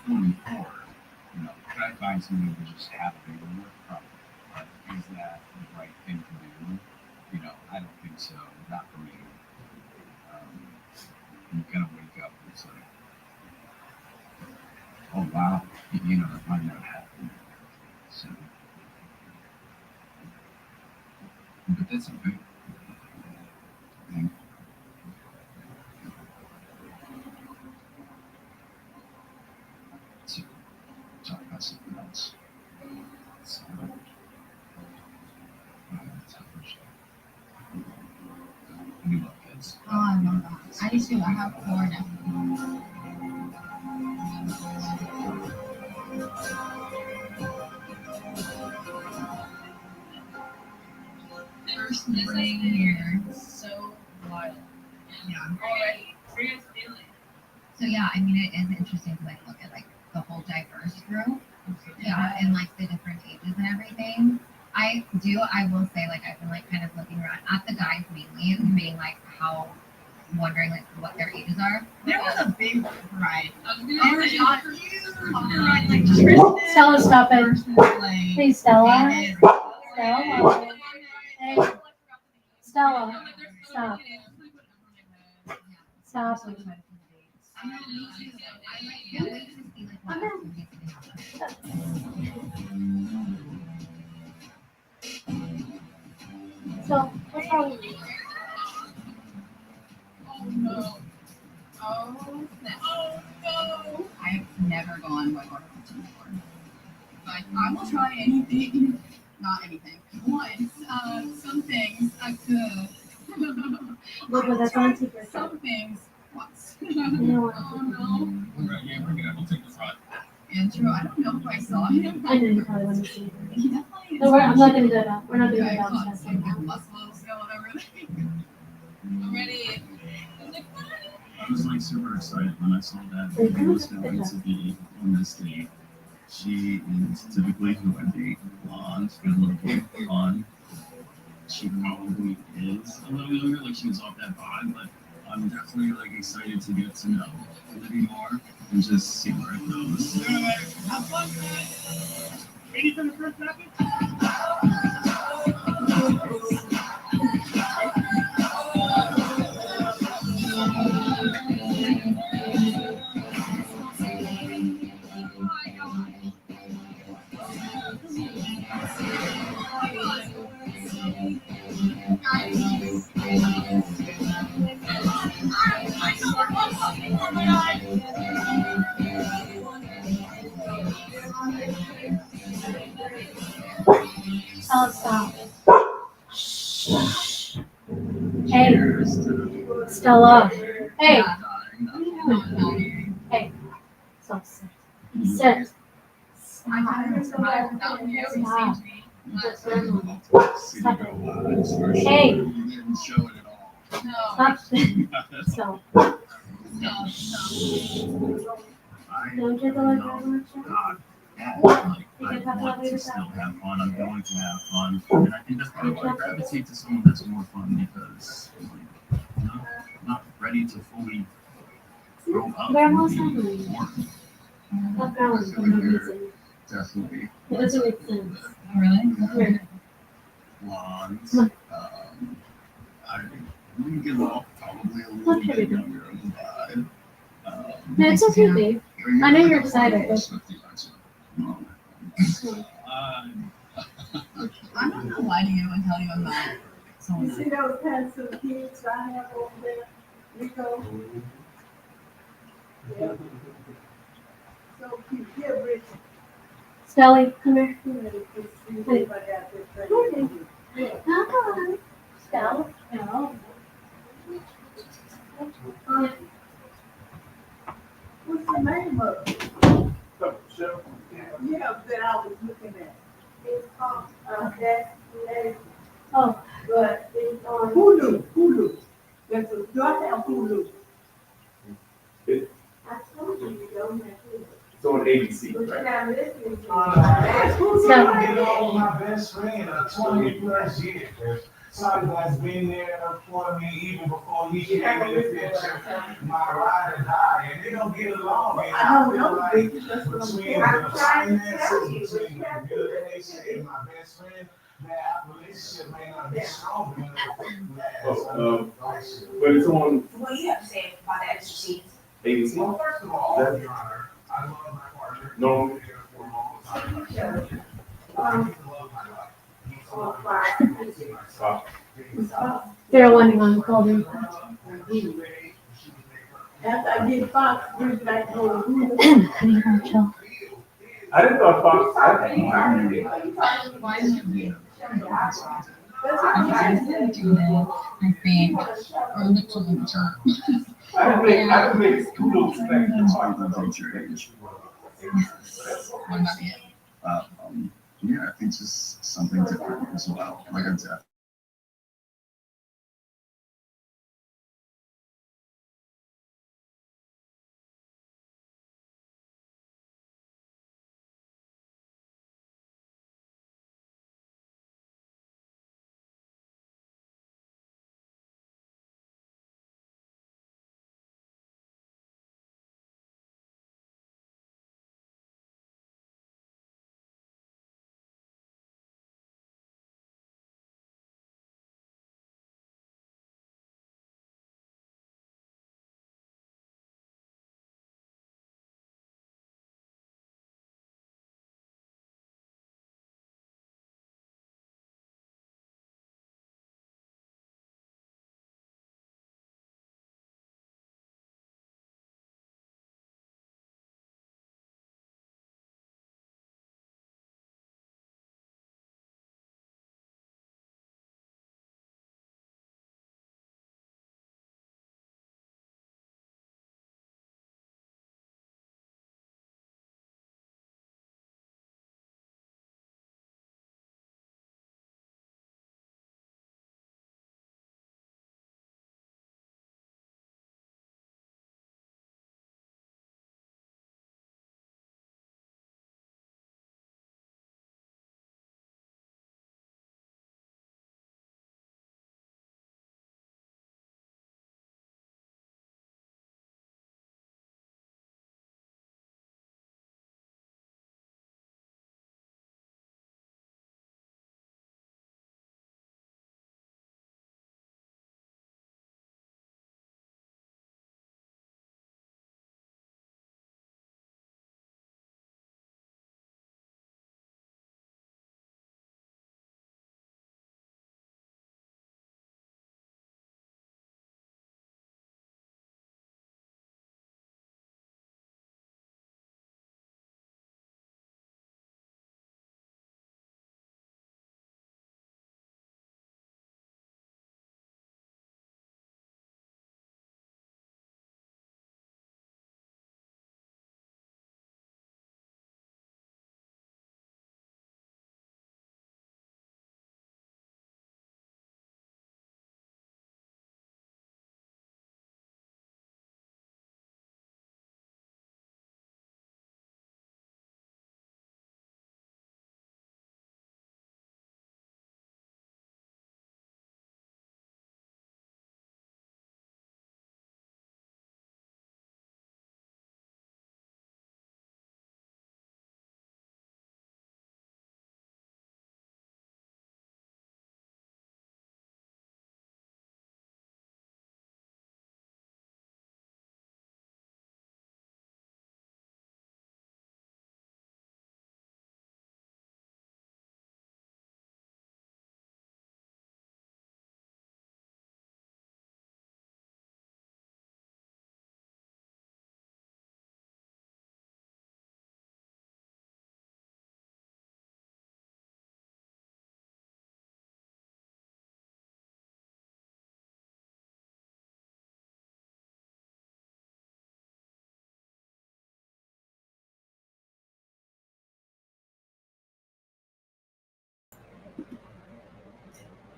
moving forward, could I find somebody who just have a bigger work problem? Is that the right thing to do? I don't think so. Not for me. You kind of wake up and it's like, oh wow, that might not happen. So, but that's okay. I think to talk about something else. So, that's how much we love kids. Oh, I love that. I do too. I have 4 now. First morning here. So wild. Yeah. Already. How are you guys feeling? So yeah, I mean, it is interesting to look at the whole diverse group. Yeah, and the different ages and everything. I will say I've been kind of looking around at the guys mainly and being how wondering what their ages are. There was a big variety. Stella, stop it. Please, Stella. Stella. Hey. Stella. Stop. Stop. I know, me too. I can't wait to see what happens. So, what's wrong with you? Oh no. Oh no. I've never gone white water rafting before. But I will try anything. Not anything. Once. Some things I could. Look, but that's on secret. Some things once. You know what? Oh no. Right, yeah, bring it up. We'll take the front. Andrew, I don't know if I saw him. I know you probably want to see it. He definitely No, I'm not going to do that. We're not doing that. muscles going over there. I'm ready. I was super excited when I saw that he was going to be on this date. She is typically who I date, blonde, good looking, fun. She probably is a little younger, she was off that vibe, but I'm definitely excited to get to know Libby more and just see where it goes. Have fun, guys. Ready for the first topic? Stop. Shh. Hey, Stella. Hey. Hey. Stop. Sit. Hey. Stop. Stop. Don't you go I want to still have fun. I'm going to have fun. And I think that's probably why I gravitate to someone that's more fun because I'm not ready to fully grow up. Grandma's and not be doing born. Stop growling for no reason. Definitely. It doesn't make sense. Really? Blondes. I give off probably a little bit younger of the vibe. No, it's okay, babe. I know you're excited, but I'm not gonna lie to you and tell you I'm not. You see those handsome kids I have over there? Rico? Yeah. So cute. Yeah, Rich. Stelly, come here. Hey. Hi. Stella. No. What's the name of it? Yeah, that I was looking at. It's called, Oh, but it's on Hulu. That's a, do I have Hulu? I told you you don't have to. It's on ABC, But you're right? not listening to So- me. My best friend of 20 plus years. Somebody that's been there for me even before he came in the picture. My ride or die, and they don't get along. And I feel like between the finances, between the communication, and my best friend, that relationship may not be strong enough. But it's on What do you have to say about the extra seats? ABC. Well, first of all, Your Honor, I love my partner. No. Been together for a long time. I love my life. He's a love my life. They're wanting on Golden. After I get Fox, bring back home. I didn't thought Fox. Why didn't do that, I think, or literally jerk. I didn't make kudos back to It's Fox. like the your age. What about you? Yeah, I think just something different as well. Like a death.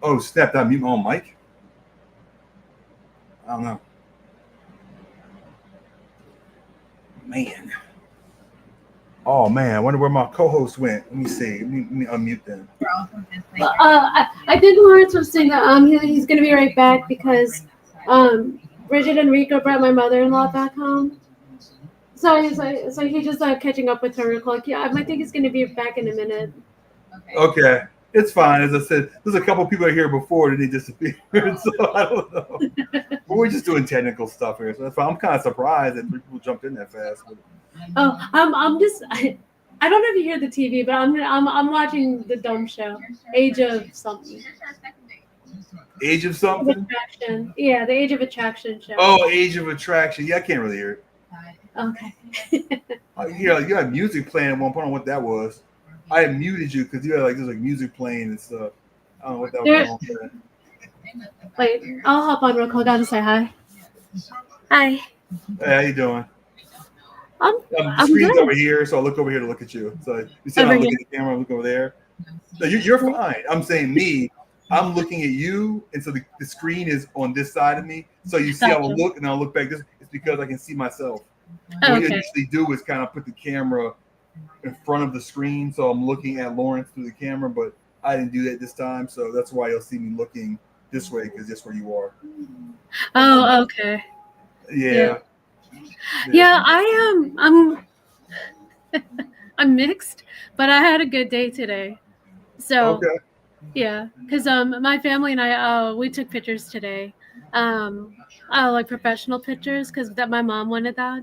Oh, snap, did I mute my own mic? I don't know. Man. Oh man, I wonder where my co-host went. Let me see. Let me unmute them. We're also just like. I think Lawrence was saying that he's gonna be right back because Bridget and Rico brought my mother-in-law back home. So he's just catching up with her real quick. Yeah, I think he's gonna be back in a minute. Okay, it's fine. As I said, there's a couple people here before and they disappeared, so I don't know. But we're just doing technical stuff here, so that's fine. I'm kind of surprised that people jumped in that fast. But... Oh, I don't know if you hear the TV, but I'm watching the dumb show, Age of something. Age of something? Attraction. Yeah, the Age of Attraction show. Oh, Age of Attraction. Yeah, I can't really hear it. Okay. You had music playing at one point. I don't know what that was. I had muted you because you had there's music playing and stuff. I don't know what that was. Wait, I'll hop on real quick. I'll just say hi. Hi. Hey, how you doing? The I'm screen's good. over here, so I look over here to look at you. So you see, I'm looking at the camera. I look over there. No, you're fine. I'm saying me. I'm looking at you, and so the screen is on this side of me. So you see, I will look, and I'll look back. This it's because I can see myself. Oh, What you okay. usually do is kind of put the camera in front of the screen, so I'm looking at Lawrence through the camera, but I didn't do that this time, so that's why you'll see me looking this way because that's where you are. Oh, okay. Yeah. Yeah, I'm mixed, but I had a good day today. So Okay. yeah, because my family and I we took pictures today, like professional pictures because that my mom wanted that.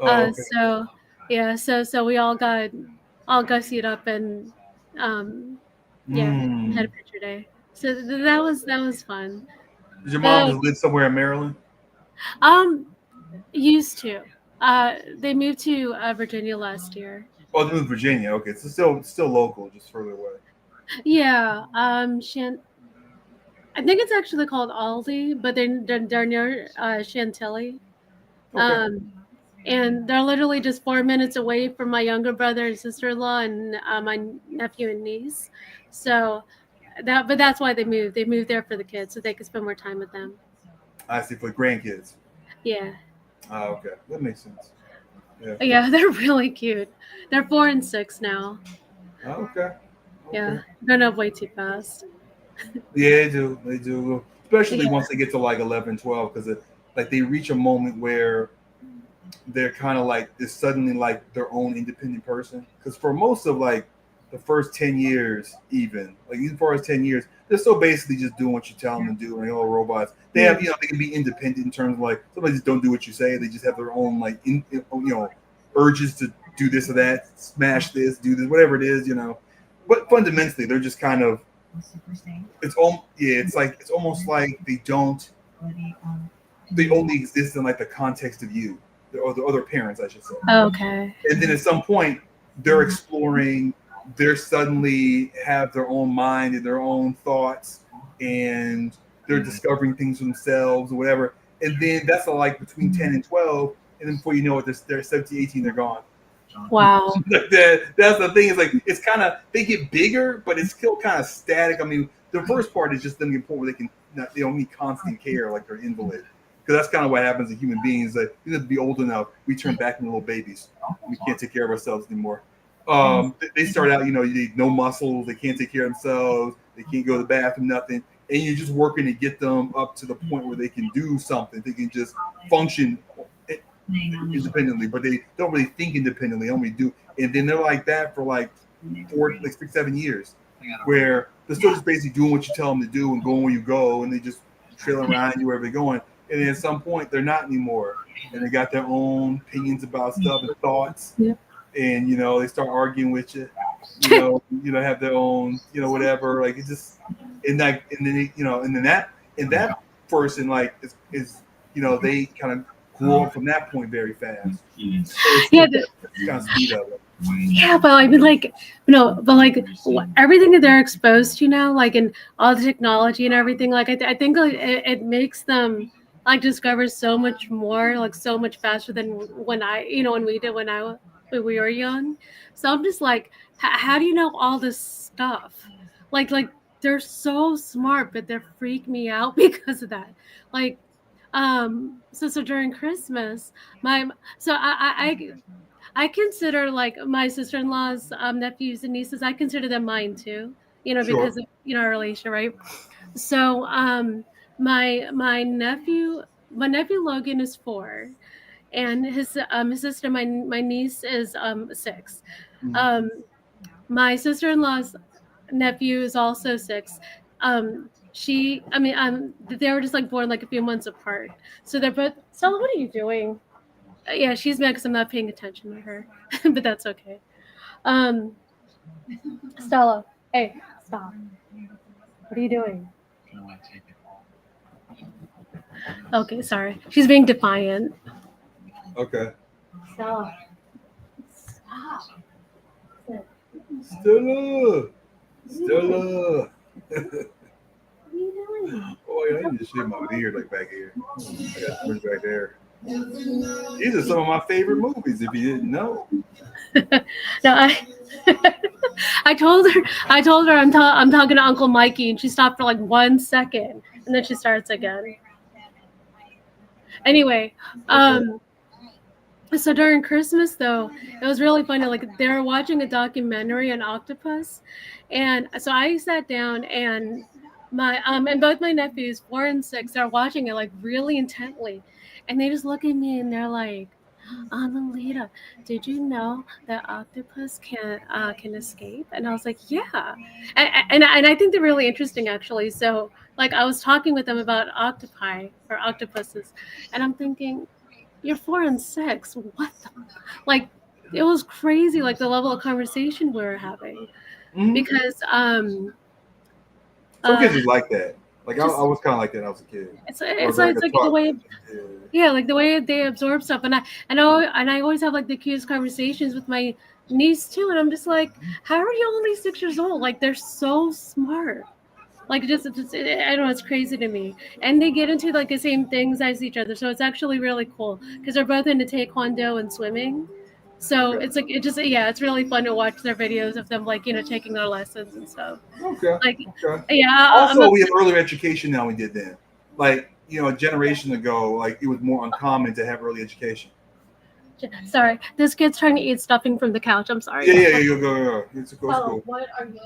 Oh, okay. So yeah, so we all got gussied up and had a picture day. So that was fun. Does your mom just live somewhere in Maryland? Used to. They moved to Virginia last year. Oh, they moved to Virginia. Okay, it's still local, just further away. Yeah. I think it's actually called Aldi, but they're near Chantilly. Okay. And they're literally just 4 minutes away from my younger brother and sister-in-law and my nephew and niece. So that's why they moved. They moved there for the kids so they could spend more time with them. I see, for grandkids. Yeah. Oh, okay, that makes sense. Yeah, they're really cute. They're 4 and 6 now. Oh, okay. Yeah, grown up way too fast. Yeah, they do. Especially once they get to 11, 12, because they reach a moment where they're kind of they're suddenly their own independent person. Because for most of the first 10 years, even far as 10 years, they're still basically just doing what you tell them to do. And all robots, they have they can be independent in terms of somebody just don't do what you say. They just have their own urges to do this or that, smash this, do this, whatever it is, But fundamentally, they're just kind of it's almost like they only exist in the context of you or the other parents, I should say. Okay. And then at some point they're exploring, they're suddenly have their own mind and their own thoughts, and they're discovering things for themselves or whatever. And then that's between 10 and 12, and then before you know it, they're 17, 18, they're gone. Wow. That's the thing. It's kind of, they get bigger, but it's still kind of static. I mean, the first part is just them getting where they don't need constant care like they're invalid. Because that's kind of what happens to human beings. We have to be old enough, we turn back into little babies. We can't take care of ourselves anymore. They start out, they no muscles, they can't take care of themselves, they can't go to the bathroom, nothing. And you're just working to get them up to the point where they can do something. They can just function independently, but they don't really think independently. They only do, and then they're like that for 6, 7 years, where they're still just basically doing what you tell them to do and going where you go, and they just trailing around you wherever they're going. And then at some point, they're not anymore, and they got their own opinions about stuff and thoughts. Yep. And they start arguing with you. Have their own, whatever. It's just, and then that person is they kind of grow up from that point very fast. Yeah. It's kind of speed up. Yeah, but I mean, everything that they're exposed to now, in all the technology and everything, I think it makes them discover so much more, so much faster than when we did when we were young. So I'm just how do you know all this stuff? They're so smart, but they freak me out because of that. So during Christmas, I consider like my sister-in-law's nephews and nieces. I consider them mine too. You know, Sure. because of our relation, right? So my nephew Logan is 4, and his sister, my niece, is 6. Um, my sister-in-law's nephew is also 6. They were just like born like a few months apart. So they're both. Stella, what are you doing? Yeah, she's mad because I'm not paying attention to her, but that's okay. Stella, hey, stop. What are you doing? Can I take it home? Okay, sorry. She's being defiant. Okay. Stella. Stop. Stella. Stella. What are you doing? Oh, yeah, I need to shave my beard like back here. I got twins back there. These are some of my favorite movies, if you didn't know. No, I told her I'm talking to Uncle Mikey, and she stopped for like 1 second, and then she starts again. Anyway, so during Christmas though, it was really funny. Like they were watching a documentary on octopus, and so I sat down and and both my nephews, 4 and 6, are watching it like really intently, and they just look at me and they're like, Lolita, did you know that octopus can escape? And I was like, yeah, and I think they're really interesting actually. So like I was talking with them about octopi or octopuses, and I'm thinking, you're 4 and 6. What the, like? It was crazy, like the level of conversation we were having, because some kids is like that. Like I was kind of like that when I was a kid. It's like the way, like the way they absorb stuff, and I always have like the cutest conversations with my niece too, and I'm just like, how are you only 6 years old? Like they're so smart. Like just I don't know, it's crazy to me. And they get into like the same things as each other, so it's actually really cool because they're both into taekwondo and swimming. So it's like it's really fun to watch their videos of them like taking their lessons and stuff. Okay. Like okay. yeah. Also, we have earlier education now. We did then. Like a generation ago, like it was more uncommon to have early education. Sorry, this kid's trying to eat stuffing from the couch. I'm sorry. Yeah. You go. It's cool. What are you?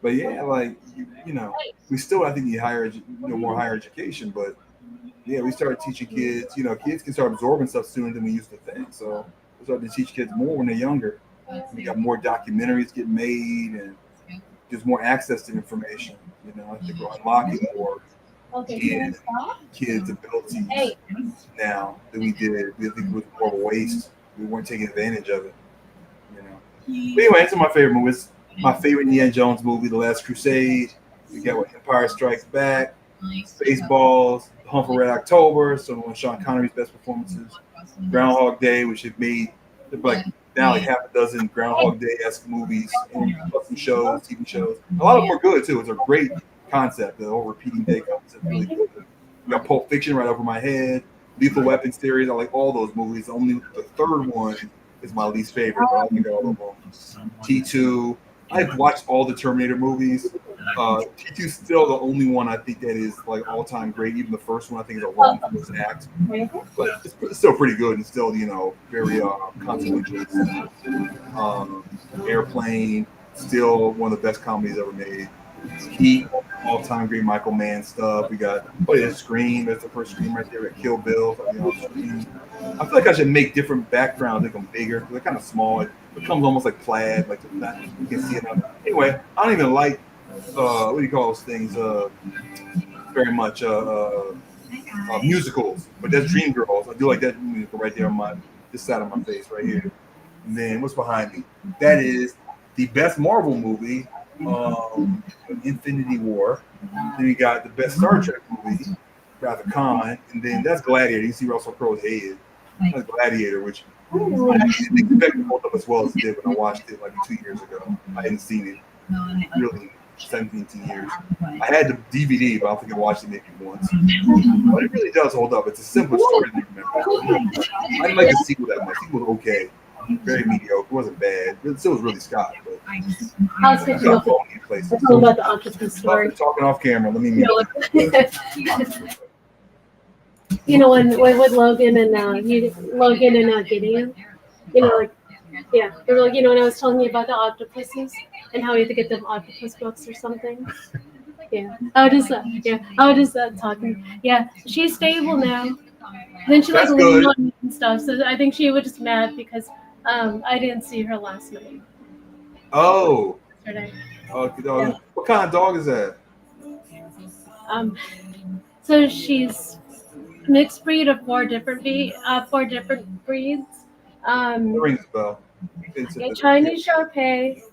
But yeah, like we still I think need more higher education. But yeah, we started teaching kids. Kids can start absorbing stuff sooner than we used to think. So we started to teach kids more when they're younger. We got more documentaries getting made, and there's more access to information. I think we're unlocking more kids' abilities now than we did. We think it was more of a waste. We weren't taking advantage of it. But anyway, it's my favorite movies. My favorite Indiana Jones movie, The Last Crusade. We got Empire Strikes Back, Spaceballs, Hunt for Red October, some of Sean Connery's best performances, Groundhog Day, which have made like now like half a dozen Groundhog Day-esque movies and some shows, TV shows. A lot of them are good too. It's a great concept, the whole repeating day concept. Really good. We got Pulp Fiction right over my head, Lethal Weapon series. I like all those movies. Only the third one is my least favorite, but I think all of them. T2. I've watched all the Terminator movies. T2 is still the only one I think that is like all-time great. Even the first one I think is a long first act, but it's still pretty good and still very consequential. Airplane, still one of the best comedies ever made. Heat, all-time great Michael Mann stuff. We got Scream. That's the first Scream right there. We got Kill Bill. I feel like I should make different backgrounds, make them bigger. They're kind of small. It becomes almost like plaid, like you can see it. Anyway, I don't even like what do you call those things? Very much musicals, but that's Dreamgirls. I do like that musical right there on this side of my face right here. And then what's behind me? That is the best Marvel movie, Infinity War. Then you got the best Star Trek movie, Wrath of Khan, and then that's Gladiator. You see Russell Crowe's head. That's Gladiator, which I didn't expect to hold up as well as it did when I watched it like 2 years ago. I hadn't seen it really 17 years. I had the DVD, but I don't think I watched it maybe once. But it really does hold up. It's a simpler story than you remember. I didn't like the sequel that much. The sequel was okay. Very mediocre. It wasn't bad. It still was really Scott. But How's it feel? Let's talk about the octopus story. Talking off camera. Let me mute. You know, when with Logan and Gideon, you know, like yeah, they were like, you know, when I was telling you about the octopuses and how we had to get them octopus books or something. Yeah, I was just talking. Yeah, she's stable now. Then she like That's leaned good. on me and stuff, so I think she was just mad because I didn't see her last night. Oh, Yesterday. okay. Yeah. What kind of dog is that? So she's mixed breed of four different breeds. That rings a bell. A Chinese Shar-Pei,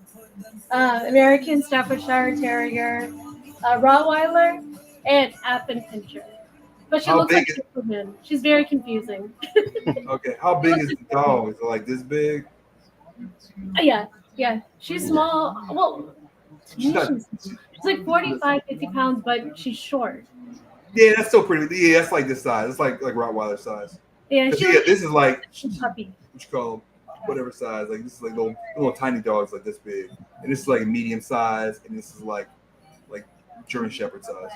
American Staffordshire Terrier, Rottweiler, and Affenpinscher. But she How looks like big is- Superman. She's very confusing. Okay, how big is the dog? Is it like this big? Yeah. She's small. Well, She's not- she's like 45, 50 pounds, but she's short. Yeah, that's still pretty. Yeah, that's like this size. It's like Rottweiler size. Yeah, 'Cause, she yeah, looks this is like like a puppy. what you call them, whatever size. Like this is like little tiny dogs like this big, and this is like medium size, and this is like German Shepherd size.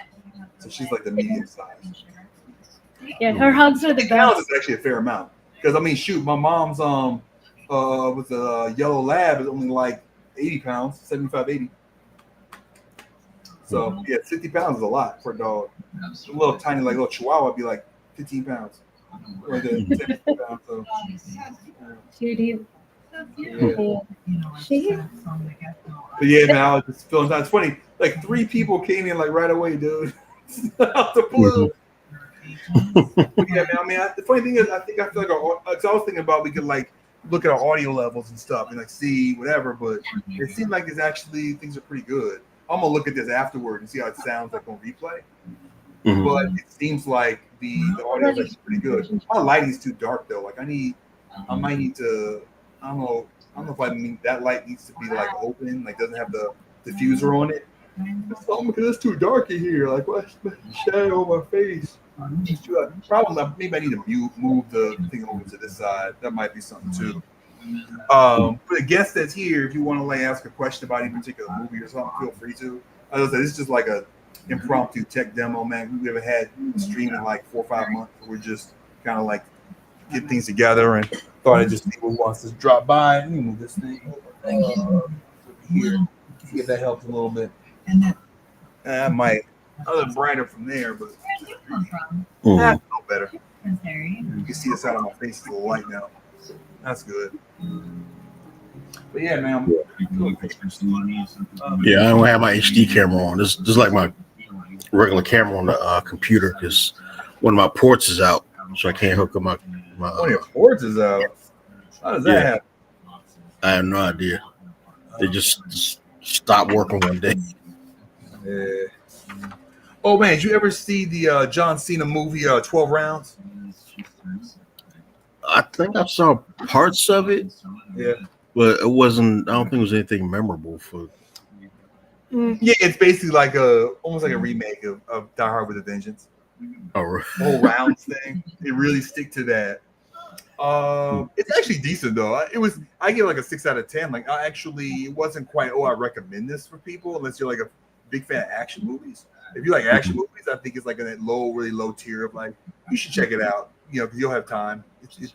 So she's like the medium size. Yeah, her hugs are the 50 pounds best. is actually a fair amount. Because I mean, shoot, my mom's with a yellow lab is only like 80 pounds, 75, 80. So yeah, 50 pounds is a lot for a dog. A little tiny like little Chihuahua would be like 15 pounds. Or the 10 pounds. So, Cutie. yeah. She But yeah, man, I was just feeling that. It's funny. Like 3 people came in like right away, dude. Out the blue. But yeah, man. I mean, the funny thing is, I feel like cause I was thinking about we could like look at our audio levels and stuff and like see whatever, but it seemed like it's actually things are pretty good. I'm gonna look at this afterward and see how it sounds like on replay. Mhm. But it seems like the audio is actually pretty good. My lighting's too dark though. Like I might need to. I don't know if I mean that light needs to be like open, like doesn't have the diffuser on it. Oh, because it's too dark in here. Like what's the shadow on my face? Problem. Maybe I need to move the thing over to this side. That might be something too. For the guest that's here, if you want to like ask a question about any particular movie or something, feel free to. As I said, this is just like a impromptu tech demo, man. We've never had streaming in like 4 or 5 months. We're just kind of like get things together and thought I'd just see who wants to drop by. Let me move this thing over here. See if that helps a little bit. I might a little brighter from there, but that's no better. You can see the side of my face is a little light now. That's good. But yeah, man. Yeah, I don't have my HD camera on. This is like my regular camera on the computer because one of my ports is out, so I can't hook up my. One of your ports is out. How does that happen? I have no idea. They just stopped working one day. Yeah. Oh man, did you ever see the John Cena movie 12 Rounds? I think I saw parts of it. Yeah. But it wasn't. I don't think it was anything memorable for. Yeah, it's basically like almost like a remake of Die Hard with a Vengeance. Oh, right. The whole rounds thing. They really stick to that. It's actually decent though. I give it like a 6 out of 10. Like it wasn't quite. Oh, I recommend this for people unless you're like a big fan of action movies. If you like action movies, I think it's like in that really low tier of like you should check it out. You know, because you'll have time. It's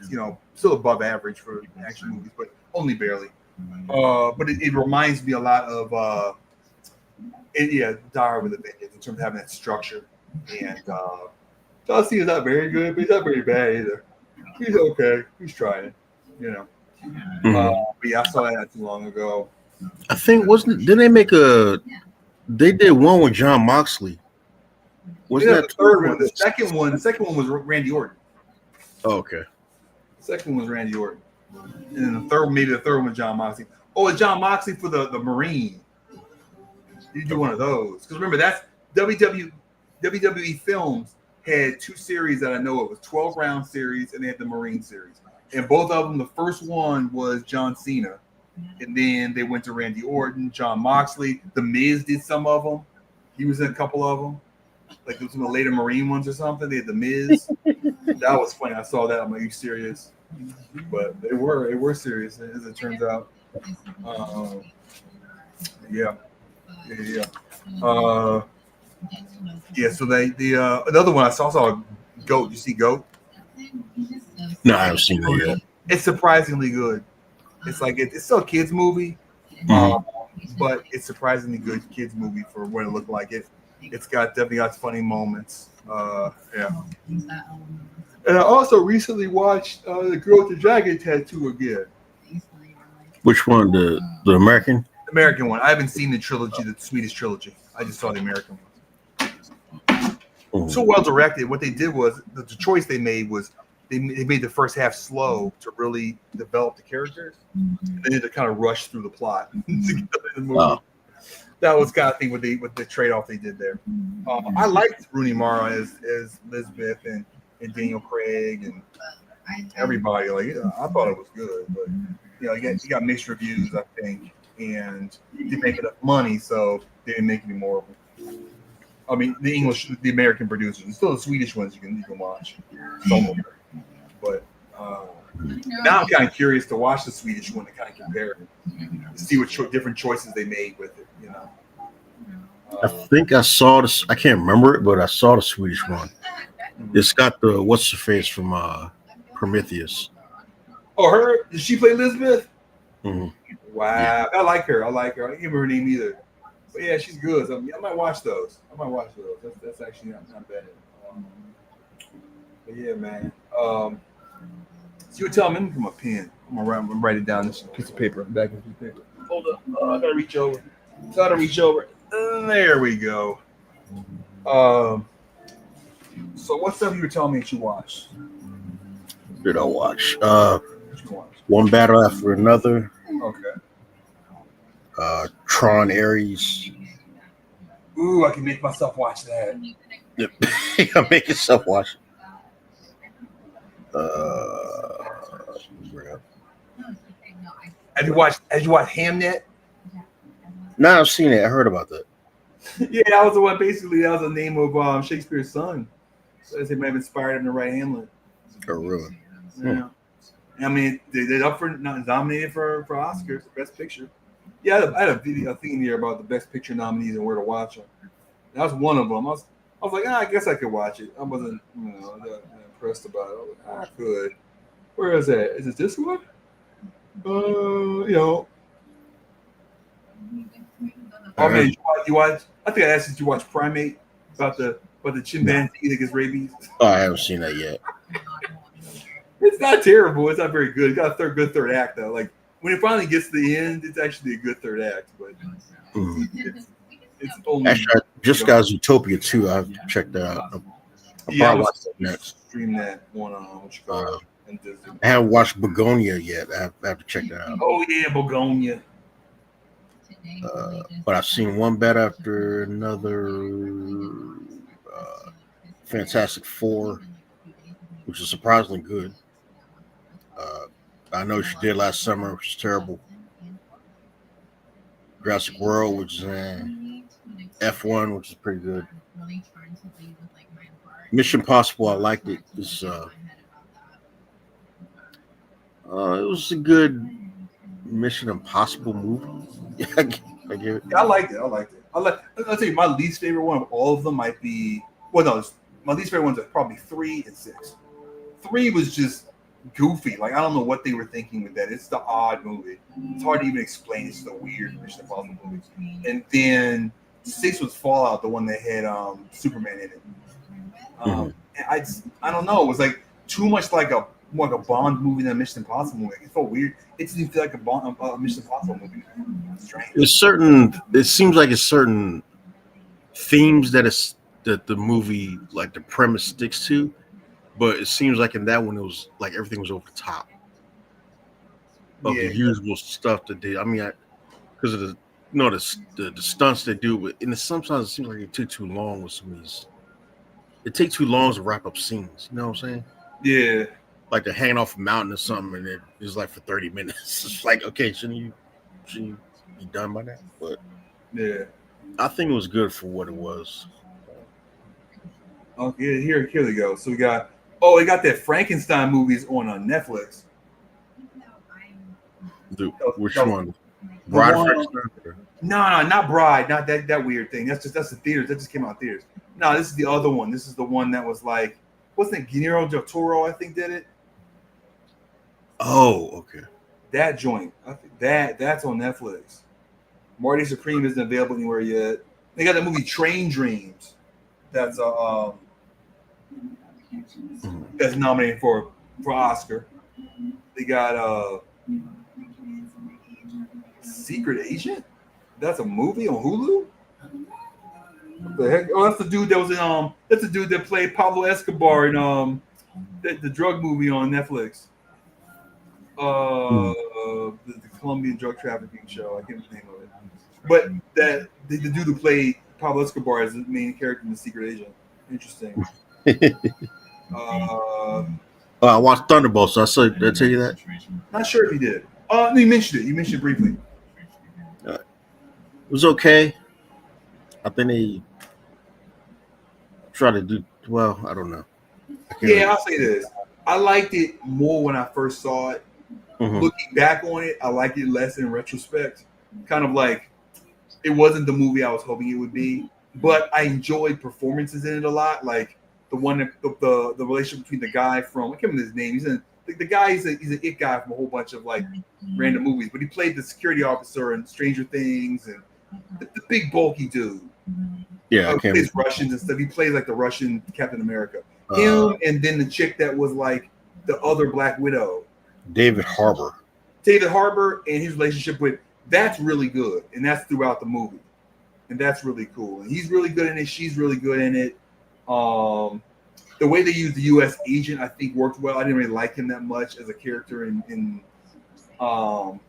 still above average for action movies, but only barely. But it reminds me a lot of Die Hard with a Vengeance in terms of having that structure. And John Cena is not very good, but he's not very bad either. He's okay. He's trying it, But yeah, I saw that not too long ago. I think didn't they make a? They did one with John Moxley. Wasn't that the third one? The second one was Randy Orton. Oh, okay. The second one was Randy Orton, and then the third one was John Moxley. Oh, it's John Moxley for the Marine. You do one of those because remember that's WWE Films had 2 series that I know of. It was 12 round series and they had the Marine series. And both of them, the first one was John Cena. And then they went to Randy Orton, John Moxley. The Miz did some of them. He was in a couple of them. Like some of the later Marine ones or something. They had the Miz. That was funny. I saw that. I'm like, are you serious? But they were serious as it turns out. Yeah. So another one I saw Goat. You see Goat? No, I haven't seen that yet. It's surprisingly good. It's like it's still a kids movie, but it's surprisingly good kids movie for what it looked like. It's definitely got funny moments. Yeah. And I also recently watched The Girl with the Dragon Tattoo again. Which one? The American? American one. I haven't seen the trilogy, the Swedish trilogy. I just saw the American one. So well directed. What they did was the choice they made was they made the first half slow to really develop the characters, and then they had to kind of rush through the plot. That was kind of thing with the trade off they did there. I liked Rooney Mara as Elizabeth and Daniel Craig and everybody. Like, I thought it was good, but he got mixed reviews, I think, and didn't make enough money, so they didn't make any more of them. I mean, the American producers, and still the Swedish ones you can watch. Some of them. But now I'm kind of curious to watch the Swedish one and kind of compare it, to see what different choices they made with it. I think I saw this. I can't remember it, but I saw the Swedish one. It's got the what's her face from Prometheus. Oh, her? Did she play Elizabeth? Mm-hmm. Wow, I like her. I can't remember her name either. But yeah, she's good. So I might watch those. That's actually not bad. But yeah, man. So you were telling me from a pen. I'm gonna write it down. This piece of paper. Back in the paper. Hold up. I gotta reach over. There we go. So what stuff you were telling me that you watched? Did I watch? One Battle After Another. Okay. Tron Ares. Ooh, I can make myself watch that. Yep. I make yourself watch it. Have you watched Hamnet? No, I've seen it. I heard about that. Yeah, that was the one. Basically, that was the name of Shakespeare's son. So they may have inspired him to write Hamlet. Oh, really? Yeah. I mean, they're up for nominated for Oscars, Best Picture. Yeah, I had a thing here about the Best Picture nominees and where to watch them. That was one of them. I was like, I guess I could watch it. I wasn't, that impressed about it. I was like, I could. Where is that? Is it this one? Oh man, you watch? I think I asked you, did you watch Primate about the chimpanzee that gets rabies? Oh, I haven't seen that yet. It's not terrible. It's not very good. It's got a good third act though. Like when it finally gets to the end, it's actually a good third act. But it's only. Actually, I just got Zootopia 2. I've checked that out. I'll probably watch that next. Stream that one on what you call it. I haven't watched Begonia yet. I have to check that out. Oh yeah, Begonia. But I've seen One Battle After Another. Fantastic Four, which is surprisingly good. I know she did last summer, which is terrible. Jurassic World, which is F1, which is pretty good. Mission Impossible, I liked it. It was a good Mission Impossible movie. I give it. I liked it. I'll tell you, my least favorite one of all of them might be. Well, no, my least favorite ones are probably 3 and 6. 3 was just goofy. Like I don't know what they were thinking with that. It's the odd movie. It's hard to even explain. It's the weird Mission Impossible movie. And then 6 was Fallout, the one that had Superman in it. And I don't know. It was like too much like a Bond movie than a Mission Impossible movie. It felt weird. It didn't feel like a Mission Impossible movie. Strange. It seems like it's certain themes that the movie, like the premise sticks to, but it seems like in that one it was like everything was over the top of the usual stuff that they. I mean, because of the stunts they do, but sometimes it seems like it took too long with some of these. It takes too long to wrap up scenes. You know what I'm saying? Yeah. Like they're hanging off a mountain or something, and it's like for 30 minutes. It's like, okay, shouldn't you be done by that? But yeah, I think it was good for what it was. Okay, here we go. So we got that Frankenstein movies on Netflix. Dude, which one? Bride of Frankenstein? No, not Bride. Not that weird thing. That's the theaters. That just came out in theaters. No, this is the other one. This is the one that was like what's that? Guillermo del Toro, I think, did it. Oh, okay. That joint, I think that's on Netflix. Marty Supreme isn't available anywhere yet. They got that movie Train Dreams. That's that's nominated for Oscar. They got Secret Agent. That's a movie on Hulu. What the heck? Oh, that's the dude that was in That's the dude that played Pablo Escobar in the drug movie on Netflix. The Colombian drug trafficking show. I can't remember the name of it. But that the dude who played Pablo Escobar as the main character in The Secret Agent. Interesting. I watched Thunderbolts. So did I tell you that? Not sure if he did. No, you mentioned it. You mentioned it briefly. It was okay. I think they try to do well. I don't know. Yeah, I'll say this. I liked it more when I first saw it. Mm-hmm. Looking back on it, I liked it less in retrospect. Kind of like it wasn't the movie I was hoping it would be, but I enjoyed performances in it a lot. Like the one that the relationship between the guy from, I can't remember his name. He's in the guy. He's an it guy from a whole bunch of like random movies, but he played the security officer in Stranger Things and the big bulky dude. Yeah, he plays Russians and stuff. He plays like the Russian Captain America. Him and then the chick that was like the other Black Widow. David Harbour and his relationship with that's really good, and that's throughout the movie, and that's really cool. And he's really good in it. She's really good in it. The way they used the U.S. agent, I think, worked well. I didn't really like him that much as a character in the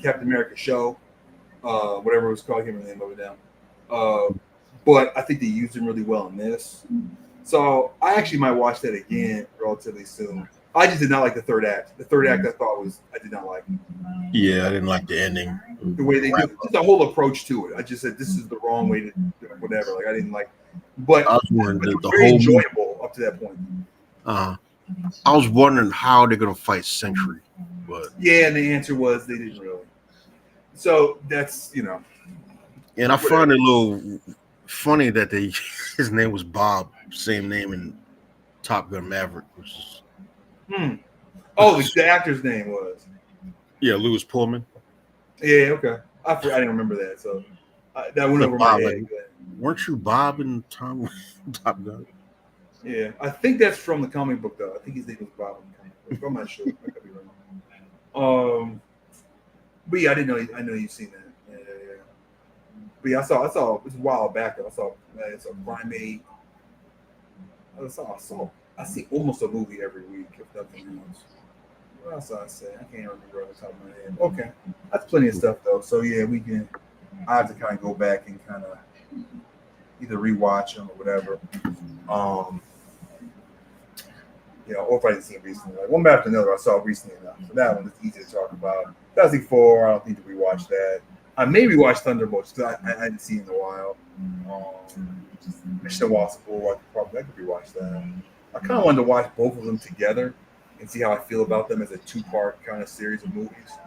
Captain America show, whatever it was called. I can't remember the name of it now. But I think they used him really well in this. So I actually might watch that again relatively soon. I just did not like the third act. The third act I did not like. Yeah, I didn't like the ending. The way they do it, just the whole approach to it. I just said this is the wrong way to do it, whatever. Like I didn't like, but I was wondering it was very enjoyable up to that point. I was wondering how they're gonna fight Sentry, but yeah, and the answer was they didn't really. So that's And I find it a little funny that his name was Bob, same name in Top Gun Maverick, which is. Oh, the actor's name was. Yeah, Louis Pullman. Yeah, okay. I didn't remember that, so that went over my head. Weren't you Bob in Top Gun? Yeah, I think that's from the comic book, though. I think his name was Bob in the comic book. I'm not sure. I could be wrong. But yeah, I didn't know. I know you've seen that. Yeah. But yeah, I saw. It was a while back. I saw Primate. I see almost a movie every week, if nothing else. What else I say? I can't remember off the top of my head. Okay, that's plenty of stuff though. So yeah, I have to kind of go back and kind of either rewatch them or whatever. Or if I didn't see it recently, like one after another, I saw it recently enough. So that one is easy to talk about. Fantastic Four, I don't need to rewatch that. I may rewatch Thunderbolts because I hadn't seen it in a while. Mission Impossible, I could rewatch that. I kind of wanted to watch both of them together and see how I feel about them as a two-part kind of series of movies.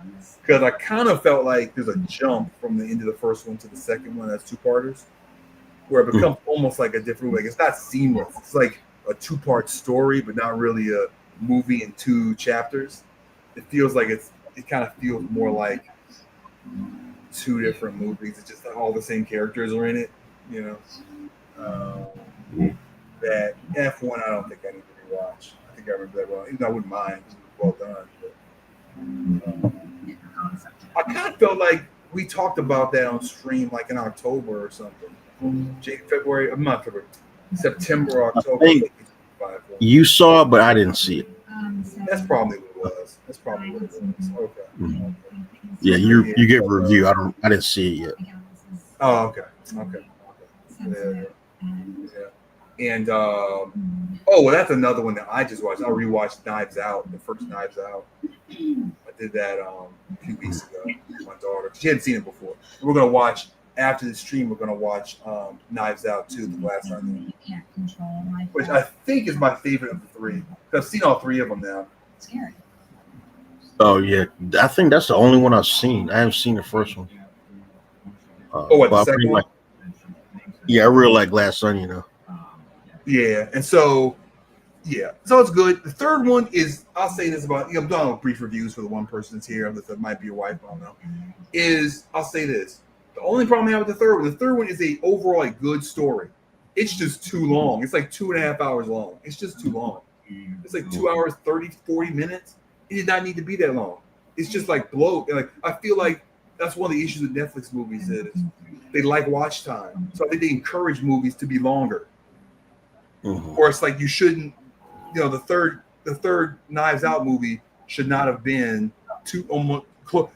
Because I kind of felt like there's a jump from the end of the first one to the second one as two-parters, where it becomes almost like a different movie. Like it's not seamless. It's like a two-part story, but not really a movie in two chapters. It feels like it kind of feels more like two different movies. It's just all the same characters are in it, that F1, I don't think I need to rewatch. I think I remember that well. Even though I wouldn't mind, it was well done. But, I kind of felt like we talked about that on stream, like in October or something. September, October. I think you saw it, but I didn't see it. That's probably what it was. Okay. Mm-hmm. Yeah, you get a review. I didn't see it yet. Oh, okay. Yeah. And that's another one that I just watched. I rewatched Knives Out, the first Knives Out. I did that a few weeks ago with my daughter. She hadn't seen it before. And we're gonna watch after the stream. We're gonna watch Knives Out 2, The Glass Onion, which I think is my favorite of the three. I've seen all three of them now. Scary. Oh yeah, I think that's the only one I've seen. I haven't seen the first one. The second one? Yeah, I really like Glass Onion though. Yeah, and so so it's good. The third one is, I'll say this about, I'm doing brief reviews for the one person that's here that might be your wife, I don't know. I'll say this: the only problem I have with the third one is a overall a good story. It's just too long. It's like 2.5 hours long. It's just too long. It's like 2 hours, 30, 40 minutes. It did not need to be that long. It's just like bloat. Like I feel like that's one of the issues with Netflix movies is they like watch time. So I think they encourage movies to be longer. Or it's like you shouldn't, the third Knives Out movie should not have been too almost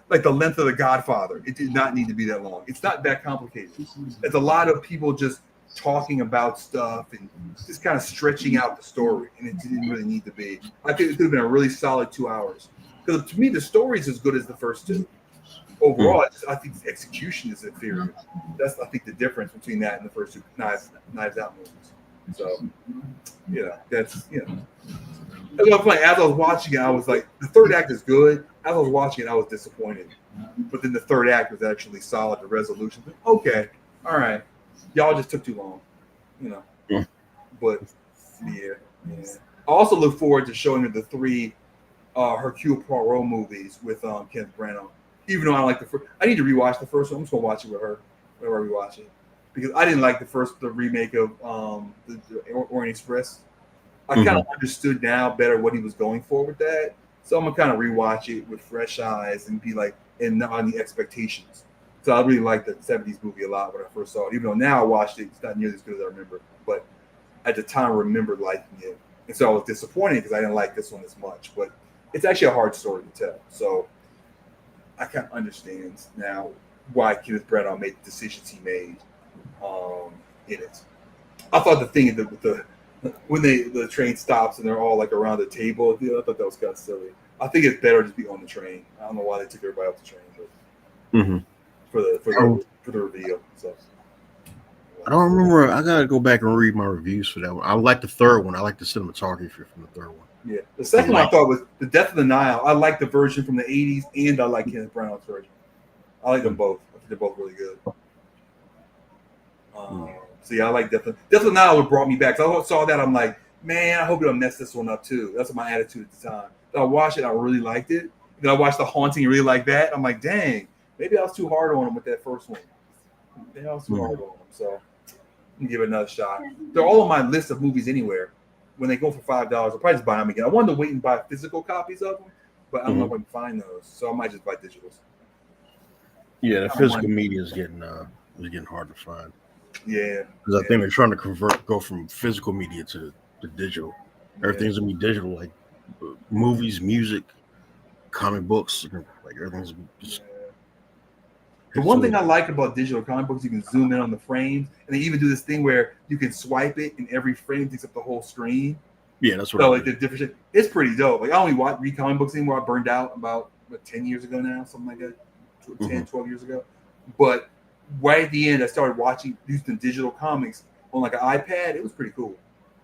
like the length of The Godfather. It did not need to be that long. It's not that complicated. It's a lot of people just talking about stuff and just kind of stretching out the story, and it didn't really need to be. I think it could have been a really solid 2 hours. Because to me, the story is as good as the first two. Overall, I think the execution is inferior. That's, I think, the difference between that and the first two Knives Out movies. So, that's, As I was watching it, I was like, the third act is good. As I was watching it, I was disappointed. But then the third act was actually solid. The resolution, okay, all right, y'all just took too long, Yeah. But yeah. I also look forward to showing her the 3 Hercule Poirot movies with Kenneth Branagh. Even though I don't like the first, I need to rewatch the first one. I'm just gonna watch it with her whenever I rewatch it, because I didn't like the remake of the Orient Express. I kind of understood now better what he was going for with that. So I'm gonna kind of rewatch it with fresh eyes and be like, and on the expectations. So I really liked the 70s movie a lot when I first saw it. Even though now I watched it, it's not nearly as good as I remember. But at the time I remembered liking it. And so I was disappointed because I didn't like this one as much. But it's actually a hard story to tell. So I kind of understand now why Kenneth Branagh made the decisions he made in it. I thought the thing with when the train stops and they're all like around the table, I thought that was kind of silly. I think it's better to be on the train. I don't know why they took everybody off the train, but for the reveal. So I don't remember. I gotta go back and read my reviews for that one. I like the third one. I like the cinematography from the third one. Yeah, the second one I thought was The Death of the Nile. I like the version from the 80s, and I like Kenneth Branagh's version. I like them both. I think they're both really good. So yeah, I like Death of the Nile. What brought me back. So I saw that, I'm like, man, I hope you don't mess this one up too. That's my attitude at the time. So I watched it, I really liked it. Then I watched The Haunting, really like that. I'm like, dang, maybe I was too hard on him with that first one. Maybe I was too hard on him. So I'm gonna give it another shot. They're all on my list of movies anywhere. When they go for $5, I'll probably just buy them again. I wanted to wait and buy physical copies of them, but I don't know if I can find those. So I might just buy digitals. Yeah, the physical media is getting hard to find. Yeah, because I think they're trying to go from physical media to digital. Everything's gonna be digital, like movies, music, comic books, like everything's just. The one thing I like about digital comic books, you can zoom in on the frames, and they even do this thing where you can swipe it, and every frame takes up the whole screen. Yeah, that's what. So like the different shit, it's pretty dope. Like I only read comic books anymore. I burned out about 10 years ago now, something like that, 10, 12 years ago. But right at the end, I started using digital comics on like an iPad. It was pretty cool.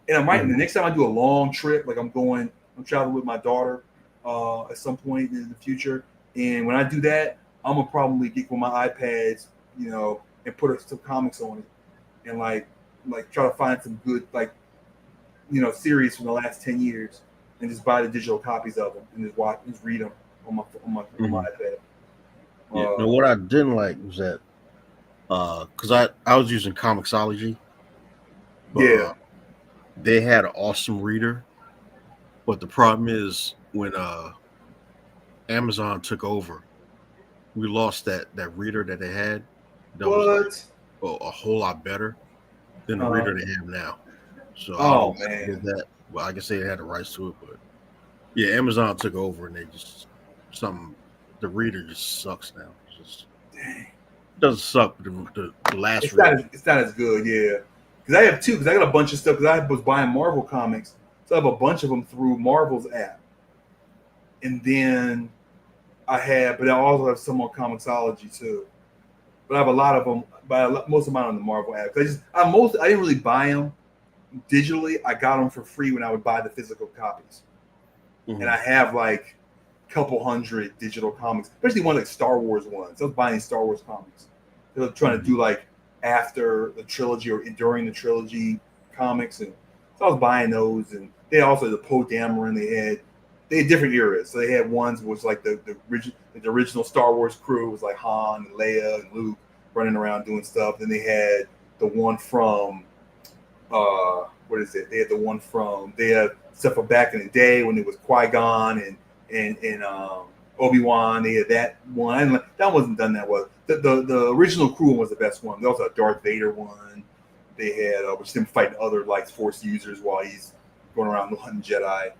And I'm writing the next time I do a long trip, like I'm traveling with my daughter at some point in the future, and when I do that, I'm gonna probably get with my iPads, and put some comics on it, and like try to find some good series from the last 10 years, and just buy the digital copies of them and just read them on my iPad. Yeah. What I didn't like was that because I was using Comixology. But, they had an awesome reader, but the problem is when Amazon took over, we lost that reader that they had. That was a whole lot better than the reader they have now. So I did that. Well, I guess they had the rights to it, but yeah, Amazon took over and they just the reader just sucks now. It doesn't suck. The last reader. It's not as good, yeah. Because I have two. Because I got a bunch of stuff. Because I was buying Marvel comics, so I have a bunch of them through Marvel's app, and then but I also have some on Comixology too. But I have a lot of them. But most of mine on the Marvel app. I didn't really buy them digitally. I got them for free when I would buy the physical copies, and I have like a couple hundred digital comics, especially one like Star Wars ones. I was buying Star Wars comics. They were trying to do like after the trilogy or during the trilogy comics, and So I was buying those, and they also the Poe Dameron. They had different eras. So they had ones was like the original Star Wars crew was like Han and Leia and Luke running around doing stuff. Then they had the one from what is it? They had the one from they had stuff from back in the day when it was Qui-Gon and Obi-Wan. They had that one. That wasn't done that well. The original crew one was the best one. They also had a Darth Vader one. They had which them fighting other like Force users while he's going around hunting Jedi.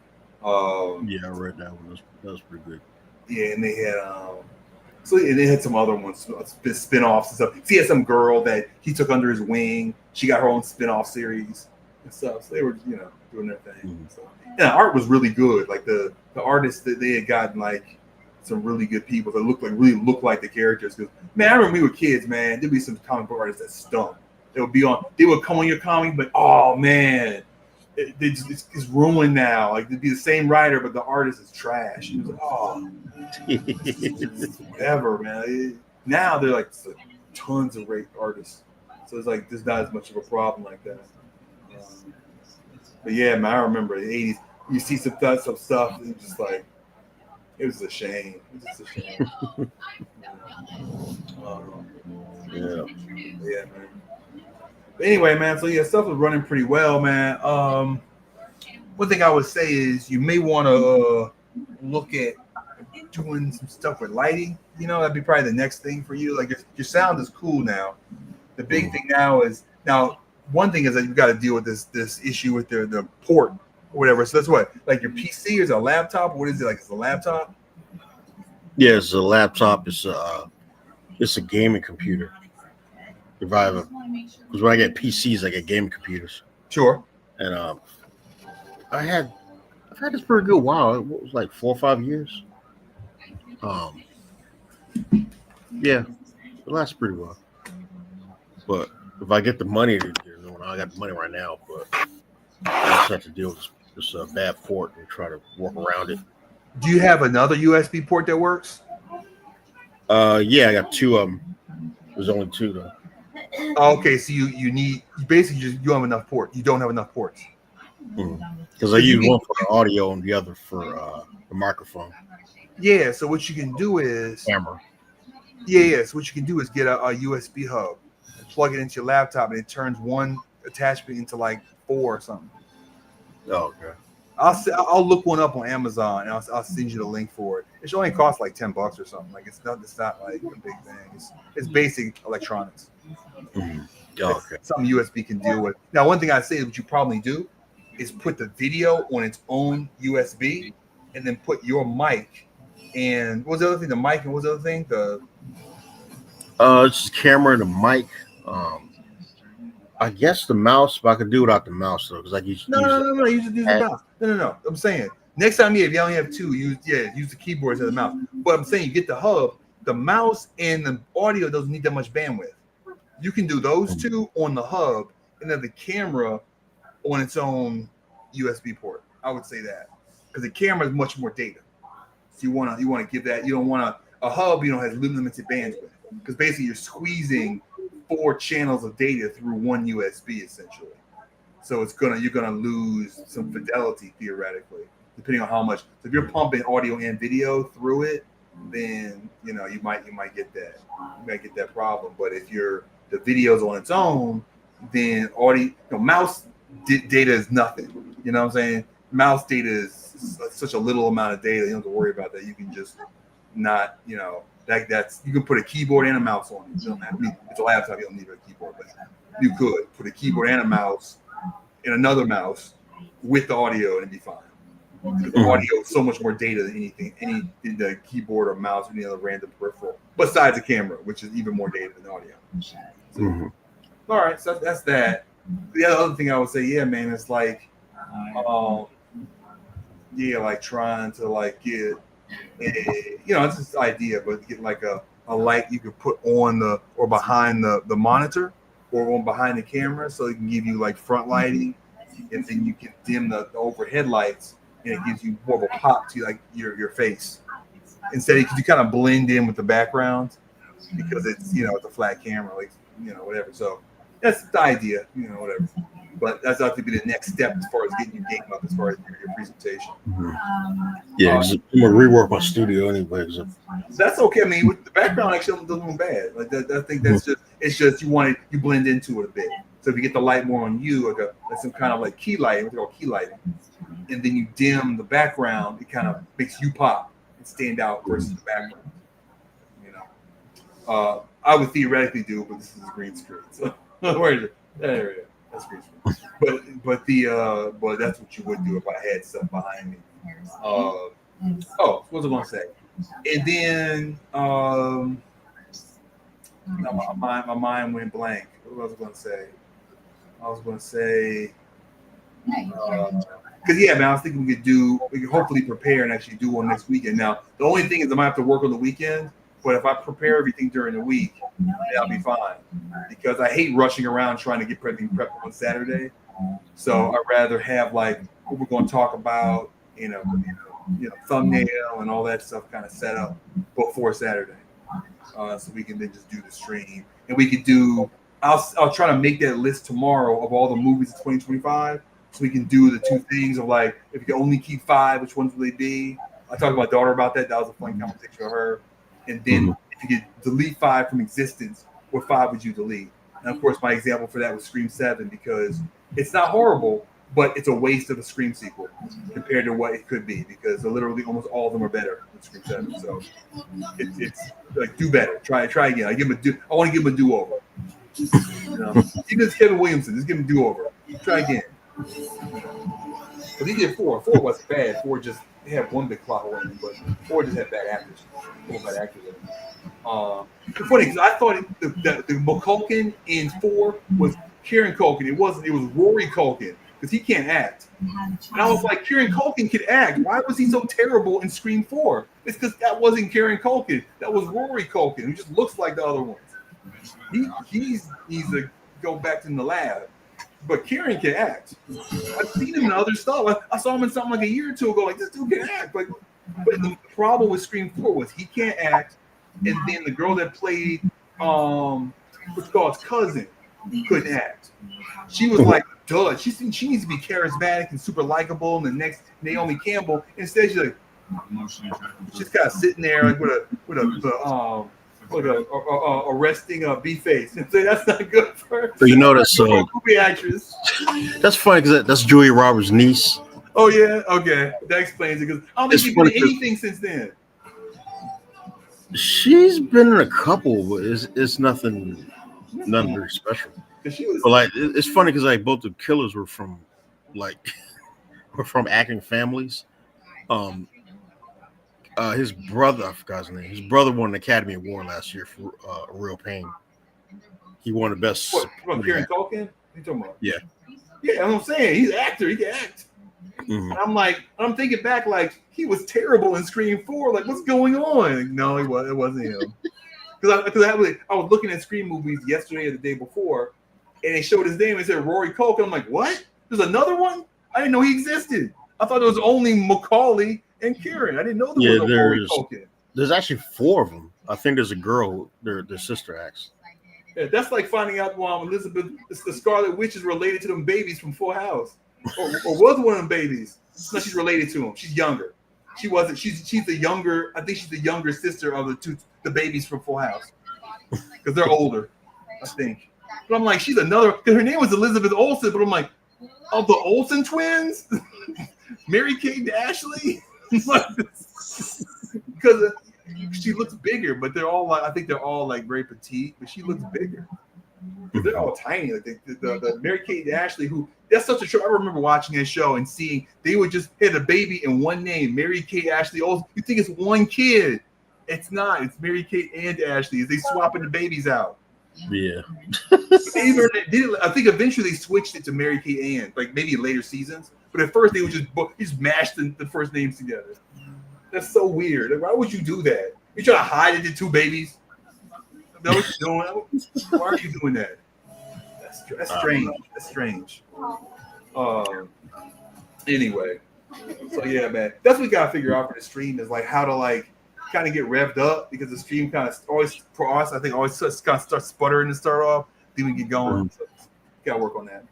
Yeah, I read that one. That was pretty good. Yeah, and they had and they had some other ones, spin-offs and stuff. So he had some girl that he took under his wing. She got her own spin-off series and stuff. So they were, doing their thing. Mm-hmm. So, yeah, art was really good. Like the artists that they had gotten like some really good people that really looked like the characters. Because man, I remember we were kids, man. There'd be some comic book artists that stunk. They would come on your comic, but oh man, it's ruined now. Like it'd be the same writer, but the artist is trash. It was like, oh, whatever, man. Now they're like tons of great artists, so it's like there's not as much of a problem like that. But yeah, man, I remember the '80s. You see some stuff, and just like it was a shame. It was just a shame. Yeah, man. But anyway, man, so yeah, stuff was running pretty well, man. One thing I would say is you may want to look at doing some stuff with lighting. That'd be probably the next thing for you. Like your sound is cool now. The big thing now is one thing is that you got to deal with this issue with the port or whatever. So that's what, like your PC is a laptop. What is it like? It's a laptop. Yeah, it's a laptop. It's a gaming computer. Because when I get PCs, I get gaming computers. Sure. And I've had this for a good while. It was like 4 or 5 years. Yeah, it lasts pretty well. But if I get the money, I got the money right now, but I just have to deal with this bad port and try to work around it. Do you have another USB port that works? Yeah, I got 2 of them. There's only 2 though. Okay, so you basically you don't have enough ports. You don't have enough ports. Because I use one for the audio and the other for the microphone. Yeah, so what you can do is camera. Yeah. So what you can do is get a USB hub, and plug it into your laptop, and it turns one attachment into like 4 or something. Oh, okay. I'll look one up on Amazon and I'll send you the link for it. It should only cost like $10 or something. Like it's not like a big thing. It's basic electronics. Mm-hmm. Oh, okay. Something USB can deal with. Now, one thing I say is what you probably do is put the video on its own USB and then put your mic and what was the other thing? The mic and what was the other thing? It's just camera and the mic. I guess the mouse, but I could do without the mouse though, because I use No. You just use the mouse. No. I'm saying next time, if you only have 2, use the keyboard instead of the mouse. But I'm saying you get the hub, the mouse and the audio doesn't need that much bandwidth. You can do those 2 on the hub, and then the camera on its own USB port. I would say that because the camera is much more data. So you want to give that. You don't want a hub. Has limited bandwidth because basically you're squeezing 4 channels of data through one USB essentially. So you're gonna lose some fidelity theoretically, depending on how much. So if you're pumping audio and video through it, then you might get that. You might get that problem. But if the video's on its own, then audio mouse data is nothing. You know what I'm saying? Mouse data is such a little amount of data. You don't have to worry about that. You can just not that's you can put a keyboard and a mouse on it. You don't have, it's a laptop. You don't need a keyboard, but you could put a keyboard and a mouse and another mouse with the audio and it'd be fine. The audio is so much more data than anything, the keyboard or mouse or any other random peripheral, besides the camera, which is even more data than audio. So, all right, so that's that. The other thing I would say, yeah, man, it's like, like trying to like get, it's this idea, but get like a light you could put on or behind the monitor or on behind the camera, so it can give you like front lighting, and then you can dim the overhead lights, and it gives you more of a pop to like your face. Instead, you kind of blend in with the background because it's it's a flat camera, like whatever. So that's the idea, whatever. But that's have to be the next step as far as getting your game up, as far as your presentation. Yeah, 'cause I'm gonna rework my studio anyway. That's okay. I mean, with the background actually doesn't look bad. Like that, I think that's just you blend into it a bit. So if you get the light more on you, like some kind of like key lighting, what they call key lighting, and then you dim the background, it kind of makes you pop and stand out versus the background. You know, I would theoretically do, but this is a green screen. So where is it? There it is. That's green screen. But that's what you would do if I had stuff behind me. What was I going to say? And then my mind went blank. What was I going to say? I was going to say, because man, I was thinking we could hopefully prepare and actually do one next weekend. Now, the only thing is I might have to work on the weekend, but if I prepare everything during the week, that'll be fine. Because I hate rushing around trying to get everything prepped on Saturday. So I'd rather have like what we're going to talk about, thumbnail and all that stuff kind of set up before Saturday, so we can then just do the stream. And we could do. I'll try to make that list tomorrow of all the movies of 2025, so we can do the two things of like if you can only keep 5, which ones will they be? I talked to my daughter about that. That was a fun conversation with her. And then if you could delete 5 from existence, what 5 would you delete? And of course, my example for that was Scream 7 because it's not horrible, but it's a waste of a Scream sequel compared to what it could be because literally almost all of them are better than Scream 7. So it's like do better, try again. I want to give him a do-over. Even if it's Kevin Williamson, just give him a do-over. Try again. But he did 4. 4 wasn't bad. 4 just had one big plot hole in it, but 4 just had bad actors. 4 bad actors in it. It's funny because I thought the McCulkin in 4 was Kieran Culkin. It wasn't. It was Rory Culkin because he can't act. And I was like, Kieran Culkin can act. Why was he so terrible in Scream 4? It's because that wasn't Kieran Culkin. That was Rory Culkin, who just looks like the other ones. He's a go back in the lab. But Kieran can act. I've seen him in other stuff. I saw him in something like a year or two ago. Like, this dude can act. But the problem with Scream 4 was he can't act. And then the girl that played what's called cousin couldn't act. She was like, duh. She needs to be charismatic and super likable. And the next Naomi Campbell. Instead, she's like, she's kind of sitting there like with a resting B-face, and say that's not good for her. So that's movie actress. That's funny because that's Julia Roberts' niece. Oh yeah, okay, that explains it. Because I don't think she's been in anything since then. She's been in a couple, but it's nothing very special. But like it's funny because like both the killers were from acting families. His brother, I forgot his name. His brother won an Academy Award last year for Real Pain. He won the best. What, from Kieran Culkin? You talking about? Yeah. Yeah, I'm saying he's an actor. He can act. Mm-hmm. And I'm thinking back, like he was terrible in Scream 4. Like, what's going on? No, it wasn't him. Because I was looking at Scream movies yesterday or the day before, and they showed his name and said Rory Culkin. I'm like, what? There's another one? I didn't know he existed. I thought it was only Macaulay and Kieran. I didn't know there was a Rory Culkin. There's actually 4 of them. I think there's a girl. Their sister acts. Yeah, that's like finding out Elizabeth, the Scarlet Witch, is related to them babies from Full House, or was one of them babies. No, she's related to them. She's younger. She wasn't. She's the younger. I think she's the younger sister of the babies from Full House, because they're older, I think. But I'm like, she's another. Because her name was Elizabeth Olsen, but I'm like, of the Olsen twins, Mary Kate and Ashley, because she looks bigger, but they're all like, I think they're all like very petite, but she looks bigger. They're all tiny. Like the Mary Kate and Ashley, who that's such a show. I remember watching that show and seeing they would just hit a baby in one name, Mary Kate Ashley. Oh, you think it's one kid? It's not. It's Mary Kate and Ashley. They swapping the babies out. Yeah. I think eventually they switched it to Mary Kate Ann, like maybe in later seasons. But at first they would just mash the first names together. That's so weird. Like, why would you do that? You trying to hide it in 2 babies? Know what you're doing? Why are you doing that? That's strange. That's strange. Anyway, so yeah, man, that's what we gotta figure out for the stream is like how to like kind of get revved up because the stream kind of always for us, I think always kind of starts sputtering to start off. Then we get going. So gotta work on that.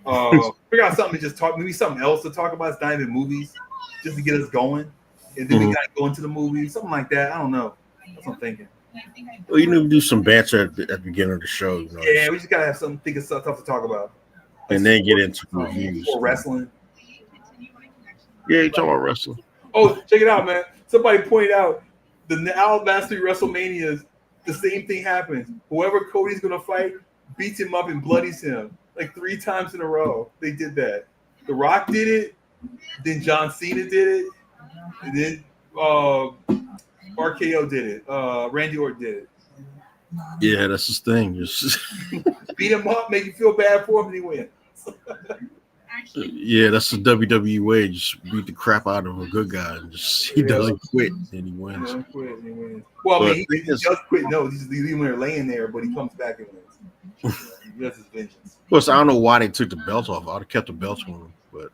Figure out something to just talk. Maybe something else to talk about. It's not even movies, just to get us going, and then we gotta go into the movie. Something like that. I don't know. That's what I'm thinking. Well, you need to do some banter at the beginning of the show. You know, Yeah, we just gotta have something. Think of stuff to talk about, and then get into reviews or wrestling. Yeah, you talking about wrestling. Oh, check it out, man. Somebody pointed out the last 3 WrestleManias, the same thing happens. Whoever Cody's gonna fight beats him up and bloodies him like 3 times in a row. They did that. The Rock did it, then John Cena did it, and then RKO did it. Randy Orton did it. Yeah, that's his thing. Just Beat him up, make you feel bad for him, and he wins. yeah, that's the WWE way. Just beat the crap out of a good guy, and just he doesn't quit, and he wins. He doesn't quit, and he wins. Well, I mean, he does quit. No, he's leaving there laying there, but he comes back and wins. He does his vengeance. Of course, I don't know why they took the belt off. I'd have kept the belts on him, but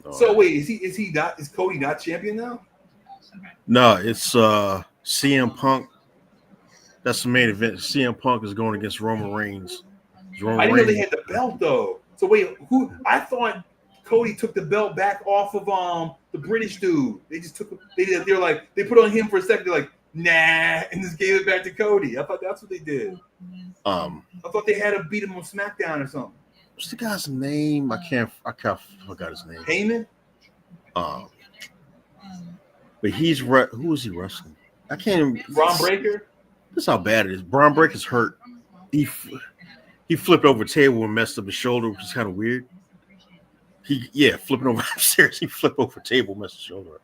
no. So wait, is Cody not champion now? No, it's CM Punk. That's the main event. CM Punk is going against Roman Reigns. I didn't know they had the belt though. So wait, who? I thought Cody took the belt back off of the British dude. They just took. They were like they put it on him for a second. They're like nah, and just gave it back to Cody. I thought that's what they did. I thought they had to beat him on SmackDown or something. What's the guy's name? I can't forgot his name. Heyman. But who is he wrestling? I can't even. Braun Breaker. That's how bad it is. Braun Breaker's hurt. He flipped over a table and messed up his shoulder, which is kind of weird. Flipping over upstairs. He flipped over a table, messed his shoulder up.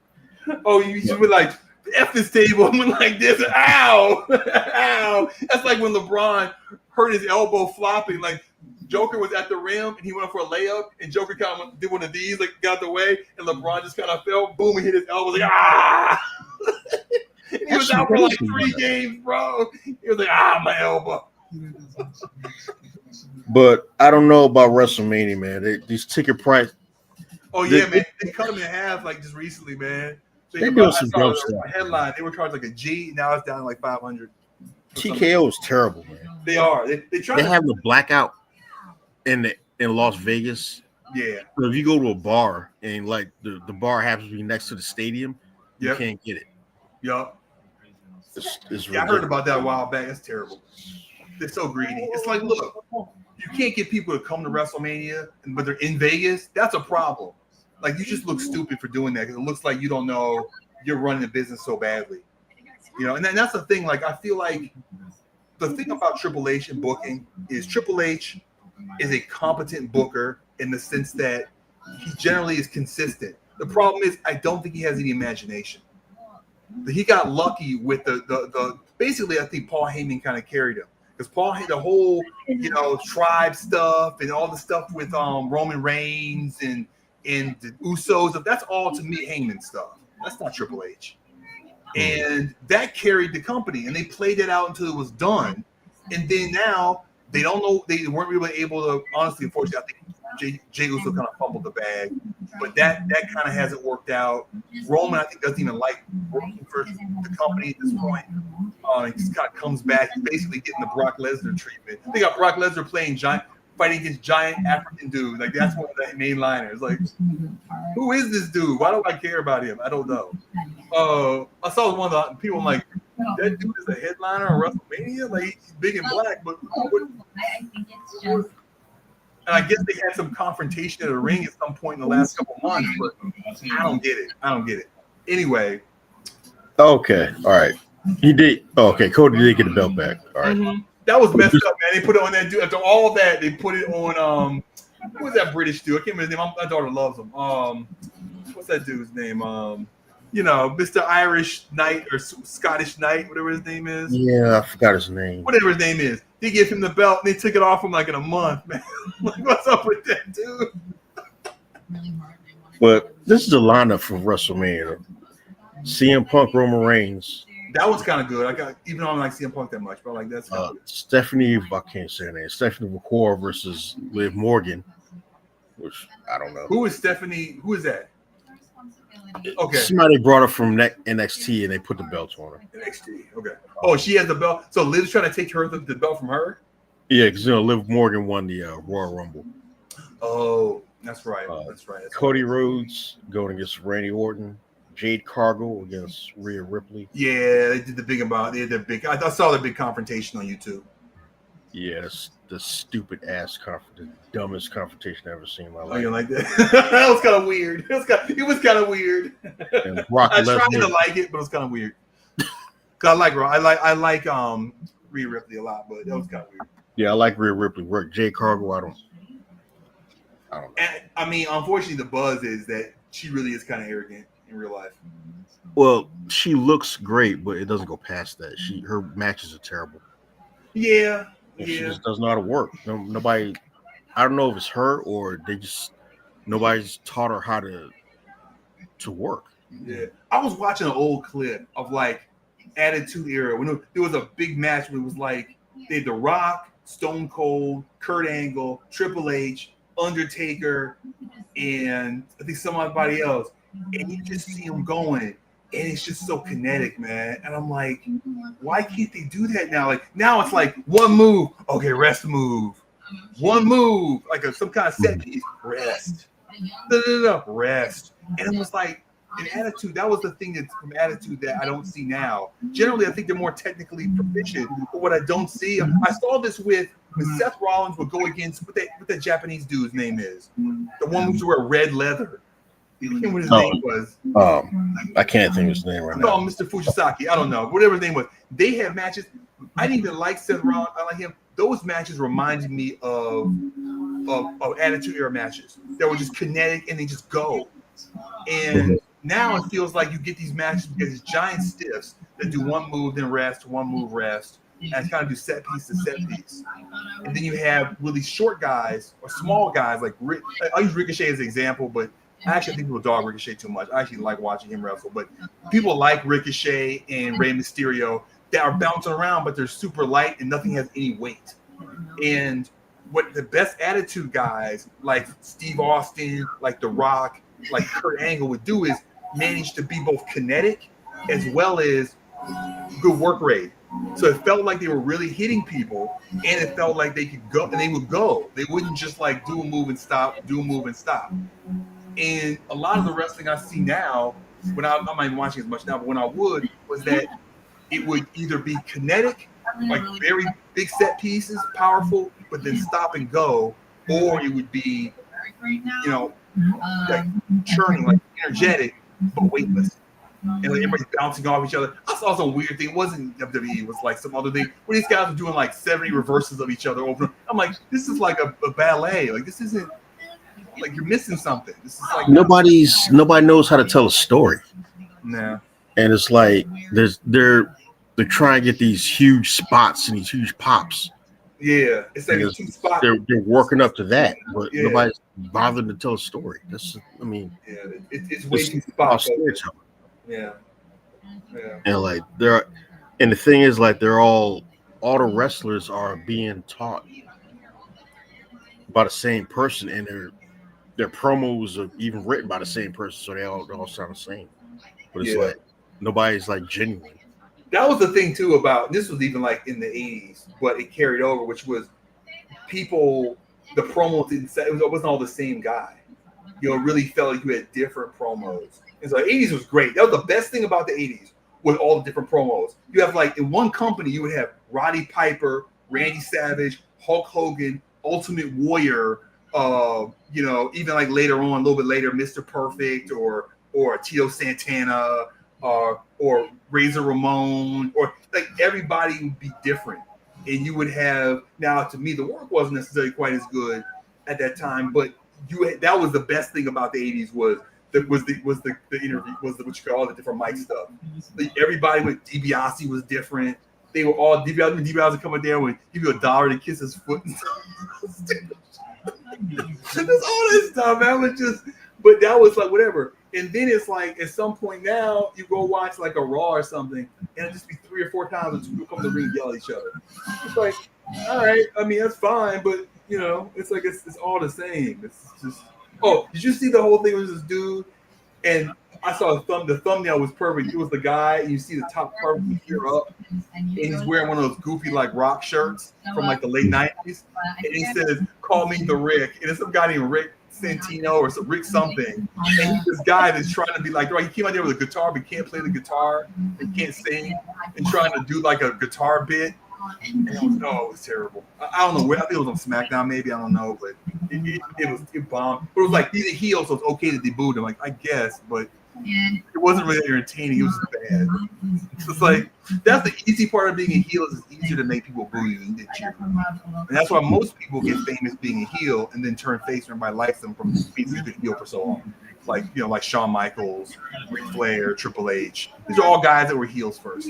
Oh, you were like F this table and went like this. Ow, ow. That's like when LeBron hurt his elbow flopping. Like Joker was at the rim and he went for a layup, and Joker kind of did one of these, like got the way, and LeBron just kind of fell, boom, and hit his elbow. Like ah. He was out for like 3 games, bro. He was like, my elbow. But I don't know about WrestleMania, man. These ticket price. Oh yeah, man. They cut them in half like just recently, man. They doing some dumb stuff. Headline: they were charged like a G. Now it's down to like 500. TKO is terrible, man. They are. They have the blackout in Las Vegas. Yeah. So if you go to a bar and like the bar happens to be next to the stadium, you can't get it. Yup. It's I heard about that a while back. That's terrible. They're so greedy. It's like, look, you can't get people to come to WrestleMania, but they're in Vegas. That's a problem. Like, you just look stupid for doing that because it looks like you don't know you're running the business so badly. You know, and that's the thing. Like, I feel like the thing about Triple H and booking is Triple H is a competent booker in the sense that he generally is consistent. The problem is I don't think he has any imagination. He got lucky with the basically I think Paul Heyman kind of carried him because Paul had the whole tribe stuff and all the stuff with Roman Reigns and the Usos. That's all to me Heyman stuff. That's not Triple H, and that carried the company and they played it out until it was done, and then now they don't know, they weren't really able to. Honestly, unfortunately, I think Jey Uso kind of fumbled the bag, but that kind of hasn't worked out. Roman, I think, doesn't even like working for the company at this point. He just kind of comes back, he's basically getting the Brock Lesnar treatment. They got Brock Lesnar fighting against giant African dude. Like that's one of the main liners. Like, who is this dude? Why do I care about him? I don't know. I saw one of the people. I'm like, that dude is a headliner on WrestleMania. Like he's big and black, but I think it's just. And I guess they had some confrontation in the ring at some point in the last couple months, but I don't get it. Anyway. Okay. All right. He did. Oh, okay. Cody did get the belt back. All right. Mm-hmm. That was messed up, man. They put it on that dude. After all that, they put it on who was that British dude? I can't remember his name. My daughter loves him. What's that dude's name? Mr. Irish Knight or Scottish Knight, whatever his name is. Yeah, I forgot his name. Whatever his name is. They gave him the belt and they took it off him like in a month, man. Like, what's up with that, dude? But this is the lineup for WrestleMania. CM Punk, Roman Reigns. That was kind of good. Even though I don't like CM Punk that much, but like that's kind of good. Stephanie, I can't say her name. Stephanie McCoy versus Liv Morgan, which I don't know. Who is Stephanie? Who is that? Okay. Somebody brought her from NXT and they put the belt on her. NXT. Okay. Oh, she has the belt. So Liv's trying to take the belt from her? Yeah, because Liv Morgan won the Royal Rumble. Oh, that's right. That's Cody right. Rhodes going against Randy Orton. Jade Cargill against Rhea Ripley. Yeah, they did the big about. They did the big. I saw the big confrontation on YouTube. Yeah, that's the stupid ass the dumbest confrontation I've ever seen in my Oh, life. you like that? That was kind of weird. It was kind of weird. And Brock I tried Lesnar. to like it, but it was kind of weird. Cause I like Rhea Ripley a lot, but that was kind of weird. Yeah, I like Rhea Ripley. Work Jade Cargill. I don't know. And I mean, unfortunately, the buzz is that she really is kind of arrogant in real life. Well, she looks great, but it doesn't go past that. Her matches are terrible. Yeah. She just doesn't know how to work. Nobody. I don't know if it's her or nobody's taught her how to work. Yeah, I was watching an old clip of like Attitude Era when there was a big match where it was like they had The Rock, Stone Cold, Kurt Angle, Triple H, Undertaker, and I think somebody else, and you just see them going, and it's just so kinetic, man. And I'm like, why can't they do that now? Like now it's like one move, okay, rest move, one move, like some kind of set piece, rest, rest, and it was like. In Attitude, that was the thing that's from Attitude that I don't see now. Generally, I think they're more technically proficient, but what I don't see, I saw this when Seth Rollins would go against what that Japanese dude's name is, the one who used to wear red leather. I can't remember what his name was. I can't think of his name right now. Oh, Mr. Fujisaki. I don't know. Whatever his name was. They have matches. I didn't even like Seth Rollins. I like him. Those matches reminded me of Attitude Era matches that were just kinetic and they just go. And now it feels like you get these matches because these giant stiffs that do one move, then rest, one move, rest, and kind of do set piece to set piece. And then you have really short guys or small guys like I use Ricochet as an example, but I actually think people dog Ricochet too much. I actually like watching him wrestle, but people like Ricochet and Rey Mysterio that are bouncing around, but they're super light and nothing has any weight. And what the best attitude guys like Steve Austin, like The Rock, like Kurt Angle would do is manage to be both kinetic as well as good work rate. So it felt like they were really hitting people, and it felt like they could go, and they would go. They wouldn't just like do a move and stop, do a move and stop. And a lot of the wrestling I see now, when I'm not even watching as much now, but when I would, was that it would either be kinetic, like very big set pieces, powerful, but then stop and go, or it would be, like churning, like energetic, but weightless. And like everybody's bouncing off each other. I saw some weird thing. It wasn't WWE. It was like some other thing where these guys are doing like 70 reverses of each other over. I'm like, this is like a ballet. Like this isn't like you're missing something. This is like nobody knows how to tell a story. Nah. And it's like they're trying to get these huge spots and these huge pops. Yeah, it's like two spots. They're working up to that, but nobody's bothering to tell a story. That's it's way too spot focused. Yeah. And like and the thing is like all the wrestlers are being taught by the same person, and their promos are even written by the same person, so they all sound the same. But it's like nobody's like genuine. That was the thing too about this was even like in the 80s, but it carried over, which was the promos didn't say it wasn't all the same guy. It really felt like you had different promos. And so the 80s was great. That was the best thing about the 80s was all the different promos. You have like in one company, you would have Roddy Piper, Randy Savage, Hulk Hogan, Ultimate Warrior, even like later on, a little bit later, Mr. Perfect or Tito Santana or Razor Ramon, or like everybody would be different. And you would have, now to me, the work wasn't necessarily quite as good at that time, but that was the best thing about the 80s was the interview, was what you call all the different mic stuff. Like everybody with DiBiase was different. They were all DiBiase would come in there and give you $1 to kiss his foot and stuff. There's all that stuff, man. But that was like whatever. And then it's like at some point now you go watch like a Raw or something, and it just be 3 or 4 times and 2 people come to the ring and yell at each other. It's like, all right, I mean that's fine, but it's like it's all the same. It's just. Oh, did you see the whole thing with this dude? And I saw the thumbnail was perfect. It was the guy, and you see the top part of the hair up, and he's wearing one of those goofy like rock shirts from like the late '90s, and he says, "Call me the Rick," and it's some guy named Rick Santino or some Rick something, and he's this guy that's trying to be like, right, he came out there with a guitar, but can't play the guitar, and can't sing, and trying to do like a guitar bit. And it was terrible. I don't know. I think it was on SmackDown, maybe. I don't know, but it bombed. But it was like he's a heel, so it's okay that they booed him. Like I guess, but it wasn't really entertaining. It was just bad. So it's like that's the easy part of being a heel. Is it's easier to make people boo you than cheer. And that's why most people get famous being a heel and then turn face when everybody likes them from being a heel for so long. Like like Shawn Michaels, Ric Flair, Triple H. These are all guys that were heels first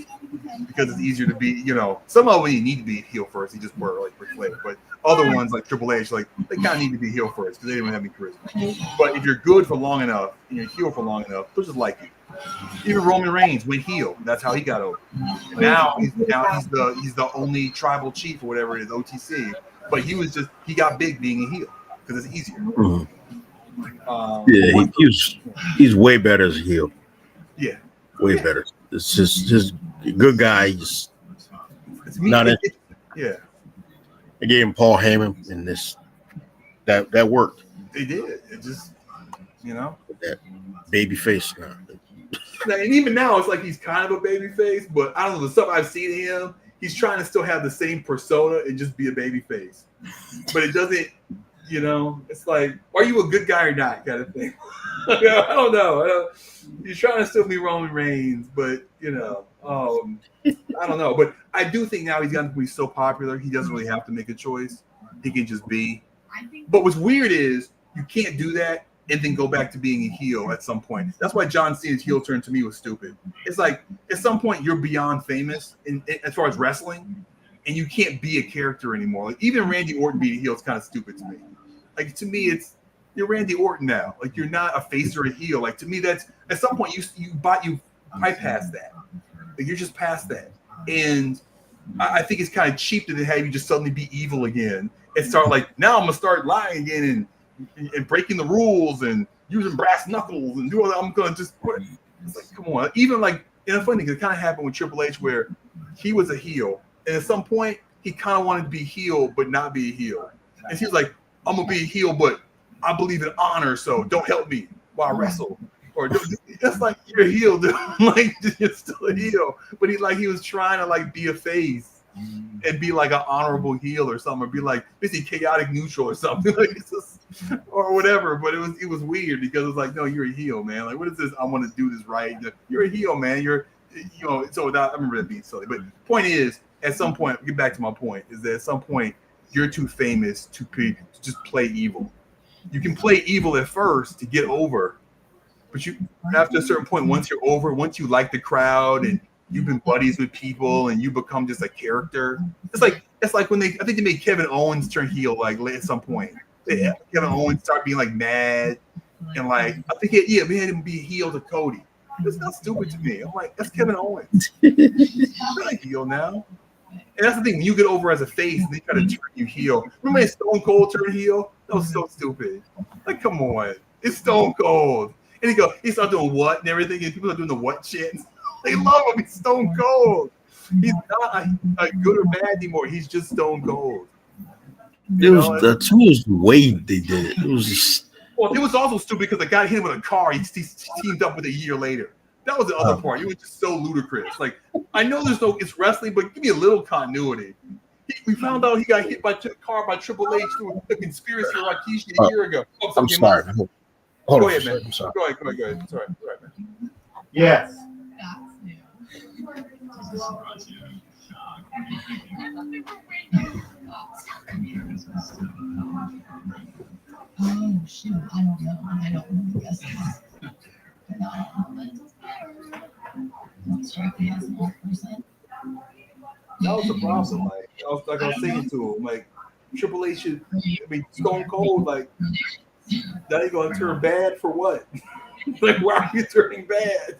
because it's easier to be. Some of them you need to be a heel first. He just were like Ric Flair, but other ones like Triple H, like they kind of need to be heel first because they didn't have any charisma. But if you're good for long enough and you're heel for long enough, they'll just like you. Even Roman Reigns went heel. That's how he got over. And now he's the only tribal chief or whatever it is, OTC. But he got big being a heel because it's easier. Mm-hmm. He's way better as a heel. Yeah, way better. It's just a good guy. He's not it. Yeah, they gave him Paul Heyman in this. That worked. They did. It just that baby face now. And even now, it's like he's kind of a baby face, but I don't know. The stuff I've seen him, he's trying to still have the same persona and just be a baby face. But it doesn't, it's like, are you a good guy or not kind of thing. I don't know. He's trying to still be Roman Reigns, but, I don't know. But I do think now he's gotten to be so popular, he doesn't really have to make a choice. He can just be. But what's weird is you can't do that and then go back to being a heel at some point. That's why John Cena's heel turn to me was stupid. It's like at some point you're beyond famous as far as wrestling, and you can't be a character anymore. Like even Randy Orton being a heel is kind of stupid to me. Like to me, you're Randy Orton now. Like you're not a face or a heel. Like to me, that's at some point you bypass that. Like you're just past that. And I think it's kind of cheap to have you just suddenly be evil again and start like now I'm gonna start lying again and breaking the rules and using brass knuckles and doing. I'm gonna just quit. It's like, come on. Even like, and the funny thing, it kind of happened with Triple H where he was a heel, and at some point he kind of wanted to be heel but not be a heel, and he was like, "I'm gonna be a heel, but I believe in honor, so don't help me while I wrestle." Or that's like you're a heel, dude. Like you're still a heel, but he was trying to like be a face. And be like an honorable heel or something, or be like basically chaotic neutral or something, like it's just, or whatever. But it was weird because it was like, no, you're a heel, man. Like, what is this? I want to do this right. You're a heel, man. So I remember that being silly. But point is, at some point, get back to my point, is that at some point you're too famous to just play evil. You can play evil at first to get over, but you after a certain point, once you're over, once you like the crowd and you've been buddies with people and you become just a character. It's like when I think they made Kevin Owens turn heel like at some point. Kevin Owens started being like mad and like I think we had him be heel to Cody. It's not stupid to me. I'm like, that's Kevin Owens. He's not a heel now. And that's the thing, when you get over as a face and they try to turn you heel. Remember when Stone Cold turned heel? That was so stupid. Like, come on. It's Stone Cold. And he started doing what and everything, and people are doing the what shit. They love him. He's Stone Cold. He's not a good or bad anymore. He's just Stone Cold. To me, it was the way they did it. It was just. Well, it was also stupid because the guy hit him with a car. He teamed up with a year later. That was the other part. It was just so ludicrous. Like, I know it's wrestling, but give me a little continuity. We found out he got hit by a car by Triple H through a conspiracy or Rikishi a year ago. I'm sorry. Hold Go on, ahead, man. I'm sorry. Go ahead. Sorry, man. Yes. Oh shoot! I don't know. I don't know. Guess don't strike me as an old person. That was the problem. Like I was saying to him, like Triple H should. Stone Cold. Like now you gonna turn bad for what? Like why are you turning bad?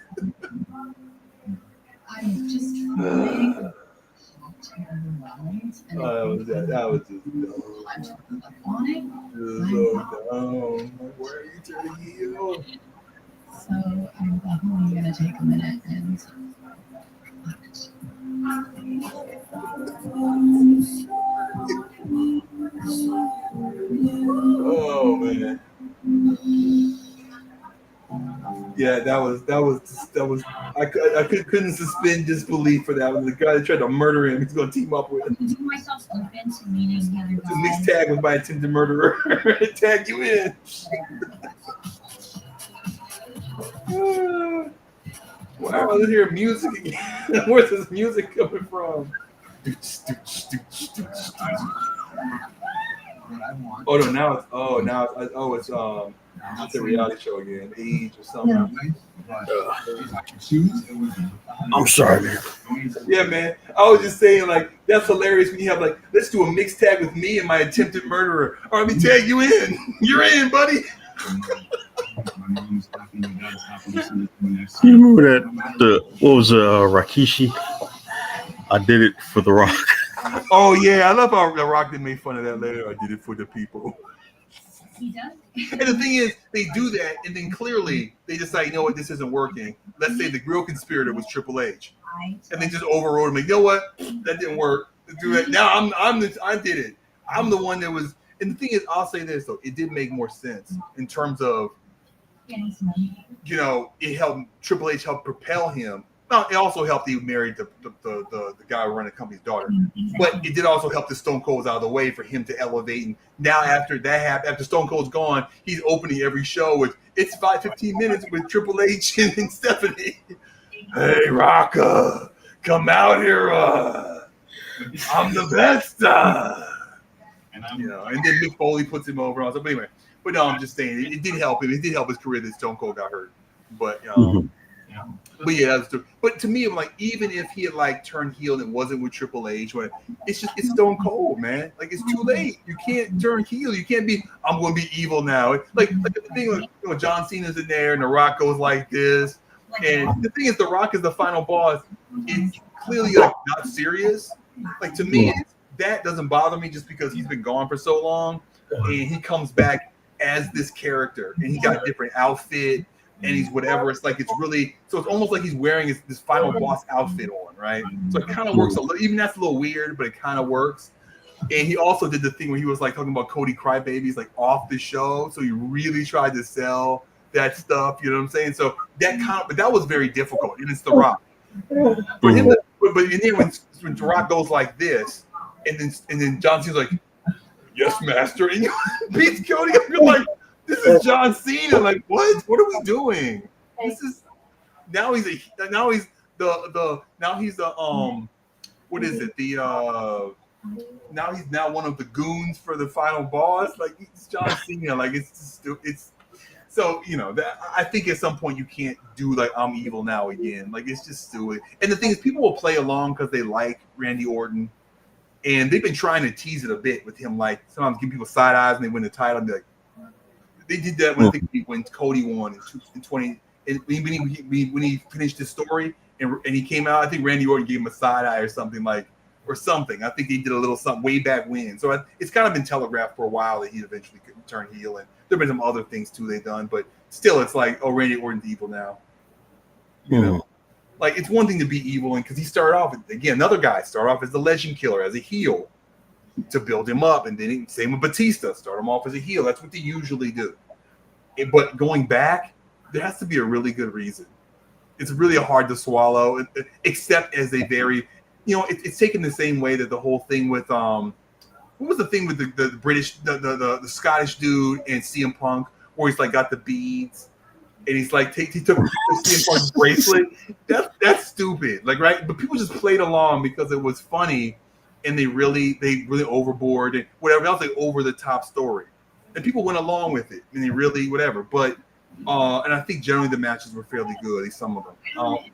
I'm just trying. That was just dumb. So dumb. Like, why are you turning heel? So I'm definitely gonna take a minute and Oh man. Yeah, that was. I couldn't suspend disbelief for that. The guy that tried to murder him, he's gonna team up with. keep myself open to meeting the other It's a mixed guys. tag with my attempted murderer. Tag you in. Wow, let's hear music again. Where's this music coming from? Oh no, now it's it's a reality show again, Age or something. I'm sorry, man. Yeah, man. I was just saying, like, that's hilarious when you have like, let's do a mixed tag with me and my attempted murderer. All right, let me tag you in. You're in, buddy. You remember that what was Rakishi? I did it for The Rock. Oh yeah, I love how The Rock did make fun of that later. I did it for the people. He does. And the thing is, they do that, and then clearly they decide, you know what, this isn't working. Let's say the real conspirator was Triple H, and they just overrode him. Like, you know what, that didn't work. Let's do it. Now I did it. I'm the one that was. And the thing is, I'll say this though, it did make more sense in terms of, you know, it helped Triple H help propel him. No, it also helped he married the guy who ran the company's daughter. But it did also help the Stone Cold's out of the way for him to elevate. And now after that happened, after Stone Cold's gone, he's opening every show with it's 15 minutes with Triple H and Stephanie. Hey, Rocka, come out here. I'm the best. You know, and then Mick Foley puts him over. But anyway, but no, I'm just saying it did help him. It did help his career that Stone Cold got hurt. But but yeah, that's true. But to me, I'm like, even if he had like turned heel and it wasn't with Triple H, but it's Stone Cold, man. Like, it's too late. You can't turn heel. You can't be. I'm going to be evil now. Like the thing with, you know, John Cena's in there and The Rock goes like this, and the thing is, The Rock is the final boss. It's clearly like not serious. Like, to me, that doesn't bother me just because he's been gone for so long, and he comes back as this character, and he got a different outfit. And he's whatever. It's like, it's really, so it's almost like he's wearing this final boss outfit on, right? So it kind of works a little, even that's a little weird, but it kind of works. And he also did the thing where he was like talking about Cody Crybabies like off the show. So he really tried to sell that stuff, you know what I'm saying? So that but that was very difficult. And it's The Rock. For him, but in there, when The Rock goes like this, and then John Cena's like, yes, master, and you beats Cody up, you're like, this is John Cena. Like, what? What are we doing? This is now he's the what is it? Now he's one of the goons for the final boss. Like, it's John Cena. Like, it's so, you know, that I think at some point you can't do like I'm evil now again. Like, it's just stupid. And the thing is, people will play along because they like Randy Orton, and they've been trying to tease it a bit with him. Like, sometimes give people side eyes and they win the title and be like. They did that when Cody won in 20. And when he finished his story and he came out, I think Randy Orton gave him a side eye or something. I think they did a little something way back when. So it's kind of been telegraphed for a while that he eventually could turn heel. And there've been some other things too they've done, but still, it's like, oh, Randy Orton's evil now. You know, like, it's one thing to be evil, and because he started off again, another guy started off as the Legend Killer, as a heel, to build him up, and then same with Batista, start him off as a heel. That's what they usually do. But going back, there has to be a really good reason. It's really hard to swallow, except as a very, you know, it's taken the same way that the whole thing with what was the thing with the British, the Scottish dude and CM Punk, where he's like got the beads, and he's like he took CM Punk's bracelet. That's stupid, like, right? But people just played along because it was funny. And they really overboard and whatever else, like over the top story, and people went along with it, and they really whatever. But and I think generally the matches were fairly good, at least some of them.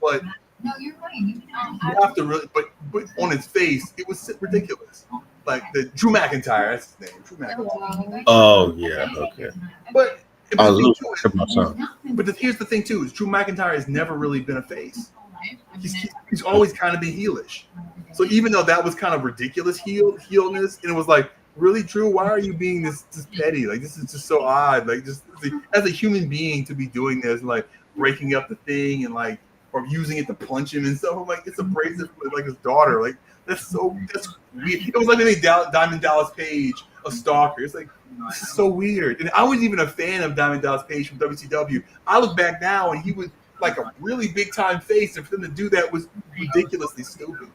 But no, you're right. you have to really, but on its face, it was ridiculous. Like the Drew McIntyre, that's his name, Drew McIntyre. Oh yeah, okay. But but here's the thing too: is Drew McIntyre has never really been a face. He's always kind of been heelish. So even though that was kind of ridiculous heelness, and it was like, really, Drew, why are you being this petty? Like, this is just so odd. Like, just as a human being to be doing this, like, breaking up the thing and like or using it to punch him and stuff. I'm like, it's abrasive with like his daughter. Like that's weird. It was like they made Diamond Dallas Page a stalker. It's like this is so weird. And I wasn't even a fan of Diamond Dallas Page from WCW. I look back now and he was like a really big time face, and for them to do that was ridiculously stupid.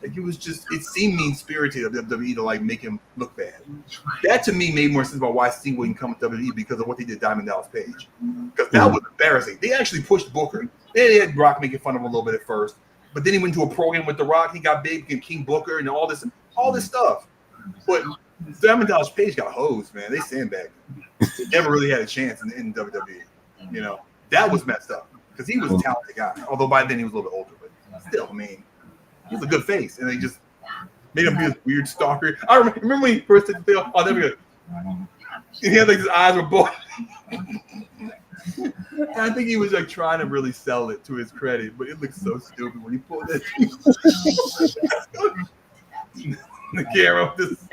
Like it was just, it seemed mean spirited of WWE to like make him look bad. That to me made more sense about why Sting wouldn't come to WWE because of what they did to Diamond Dallas Page. Because that was embarrassing. They actually pushed Booker. They had Rock making fun of him a little bit at first, but then he went to a program with The Rock. He got big, became King Booker, and all this stuff. But Diamond Dallas Page got hosed, man. They sandbagged him. He never really had a chance in WWE. You know, that was messed up because he was a talented guy. Although by then he was a little bit older, but still, I mean, he was a good face, and they just made him be this weird stalker. I remember when he first did the thing. Oh, there we go. He had like his eyes were both. I think he was like trying to really sell it to his credit, but it looked so stupid when he pulled that. The camera was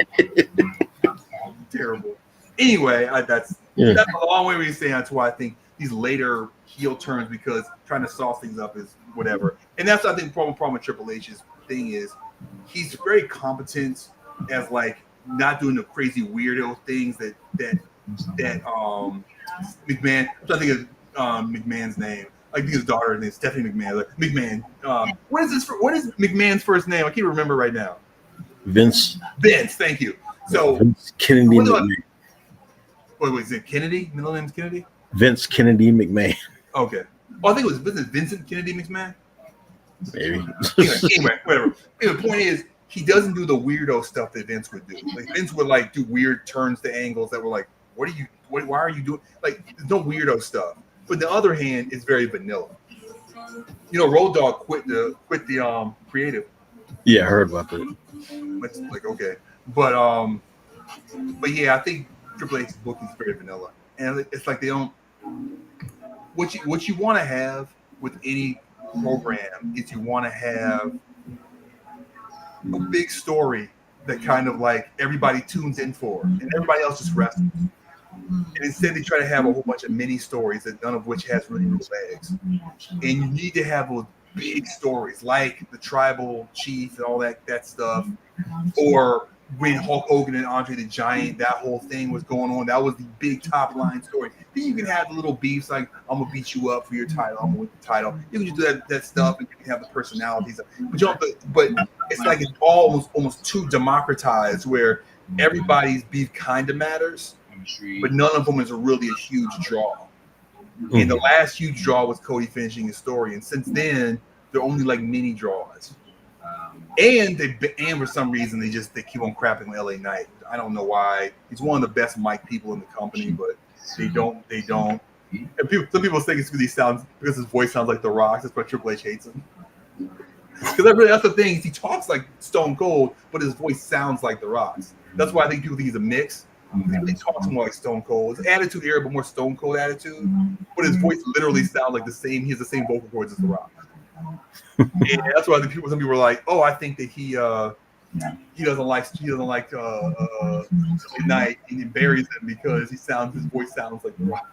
terrible. Anyway, that's a long way of saying that's why I think these later heel turns because trying to sauce things up is whatever. And that's I think problem with Triple H's thing is he's very competent as like not doing the crazy weirdo things that McMahon. I'm trying to think of McMahon's name. I think his daughter's name is Stephanie McMahon. Like McMahon. What is McMahon's first name? I can't remember right now. Vince. Thank you. So Vince Kennedy. Wait, is it Kennedy? Middle name's Kennedy? Vince Kennedy McMahon. Okay. Oh, I think it was Vincent Kennedy McMahon. Maybe. Anyway, whatever. The point is, he doesn't do the weirdo stuff that Vince would do. Like Vince would like do weird turns to angles that were like, why are you doing? Like, there's no weirdo stuff. But on the other hand, it's very vanilla. You know, Road Dogg quit the creative. Yeah, I heard about that. It's like okay, but yeah, I think Triple H's book is very vanilla, and it's like they don't. What you want to have with any program is you want to have a big story that kind of like everybody tunes in for, and everybody else just rests. And instead, they try to have a whole bunch of mini stories that none of which has really no legs. And you need to have those big stories like the tribal chief and all that stuff, or when Hulk Hogan and Andre the Giant, that whole thing was going on. That was the big top line story. Then you can have the little beefs like I'm gonna beat you up for your title, I'm gonna win the title. You can just do that stuff, and you can have the personalities. But it's like it's almost too democratized where everybody's beef kind of matters, but none of them is really a huge draw. And the last huge draw was Cody finishing his story, and since then they're only like mini draws. And for some reason they keep on crapping on LA Knight. I don't know why. He's one of the best mic people in the company, but they don't. And some people think it's because his voice sounds like The Rock. That's why Triple H hates him. Because that's the thing. He talks like Stone Cold, but his voice sounds like The Rock's. That's why I think people think he's a mix. He talks more like Stone Cold. His attitude era, but more Stone Cold attitude. But his voice literally sounds like the same. He has the same vocal cords as The Rock. And that's why some people were like, "Oh, I think that he doesn't like Night, and he buries him because his voice sounds like The Rock."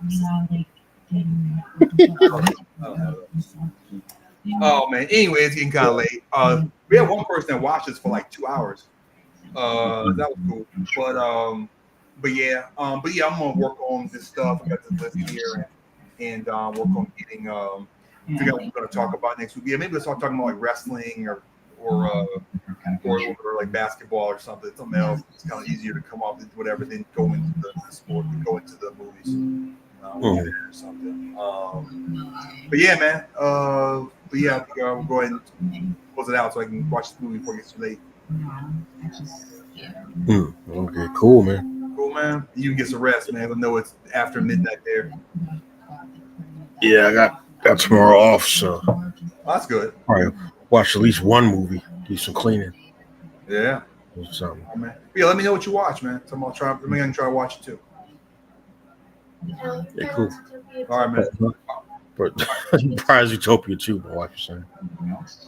Oh man. Anyway, it's getting kind of late. We had one person that watched us for like 2 hours. That was cool. But yeah, I'm gonna work on this stuff. I got this list here, and work on getting figure out what we're gonna talk about next week. Yeah, maybe let's start talking about like wrestling or like basketball or something else. It's kind of easier to come up with whatever, then go into the sport, and go into the movies. Or something. But yeah, man. But yeah, I think we'll go ahead and close it out so I can watch this movie before it gets too late. Okay, cool, man. Cool, man. You can get some rest, man. I know it's after midnight there. Yeah, I got tomorrow off, so That's good. Probably watch at least one movie, do some cleaning. Yeah. Or something. Oh, man. Yeah, let me know what you watch, man. So I'm gonna try to watch it too. Yeah, cool. All right, man. But Prize Utopia too, my wife was saying.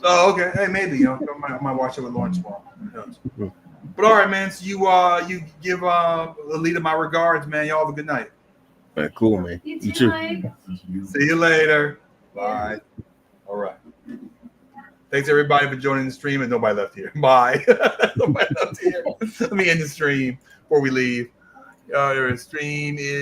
Oh, okay. Hey, maybe I might watch it with Lauren tomorrow. But all right, man. So you give Alita my regards, man. Y'all have a good night. Cool, man. You too. See you later. Bye. All right. Thanks everybody for joining the stream, and nobody left here. Bye. Nobody left here. Let me end the stream before we leave. Our stream is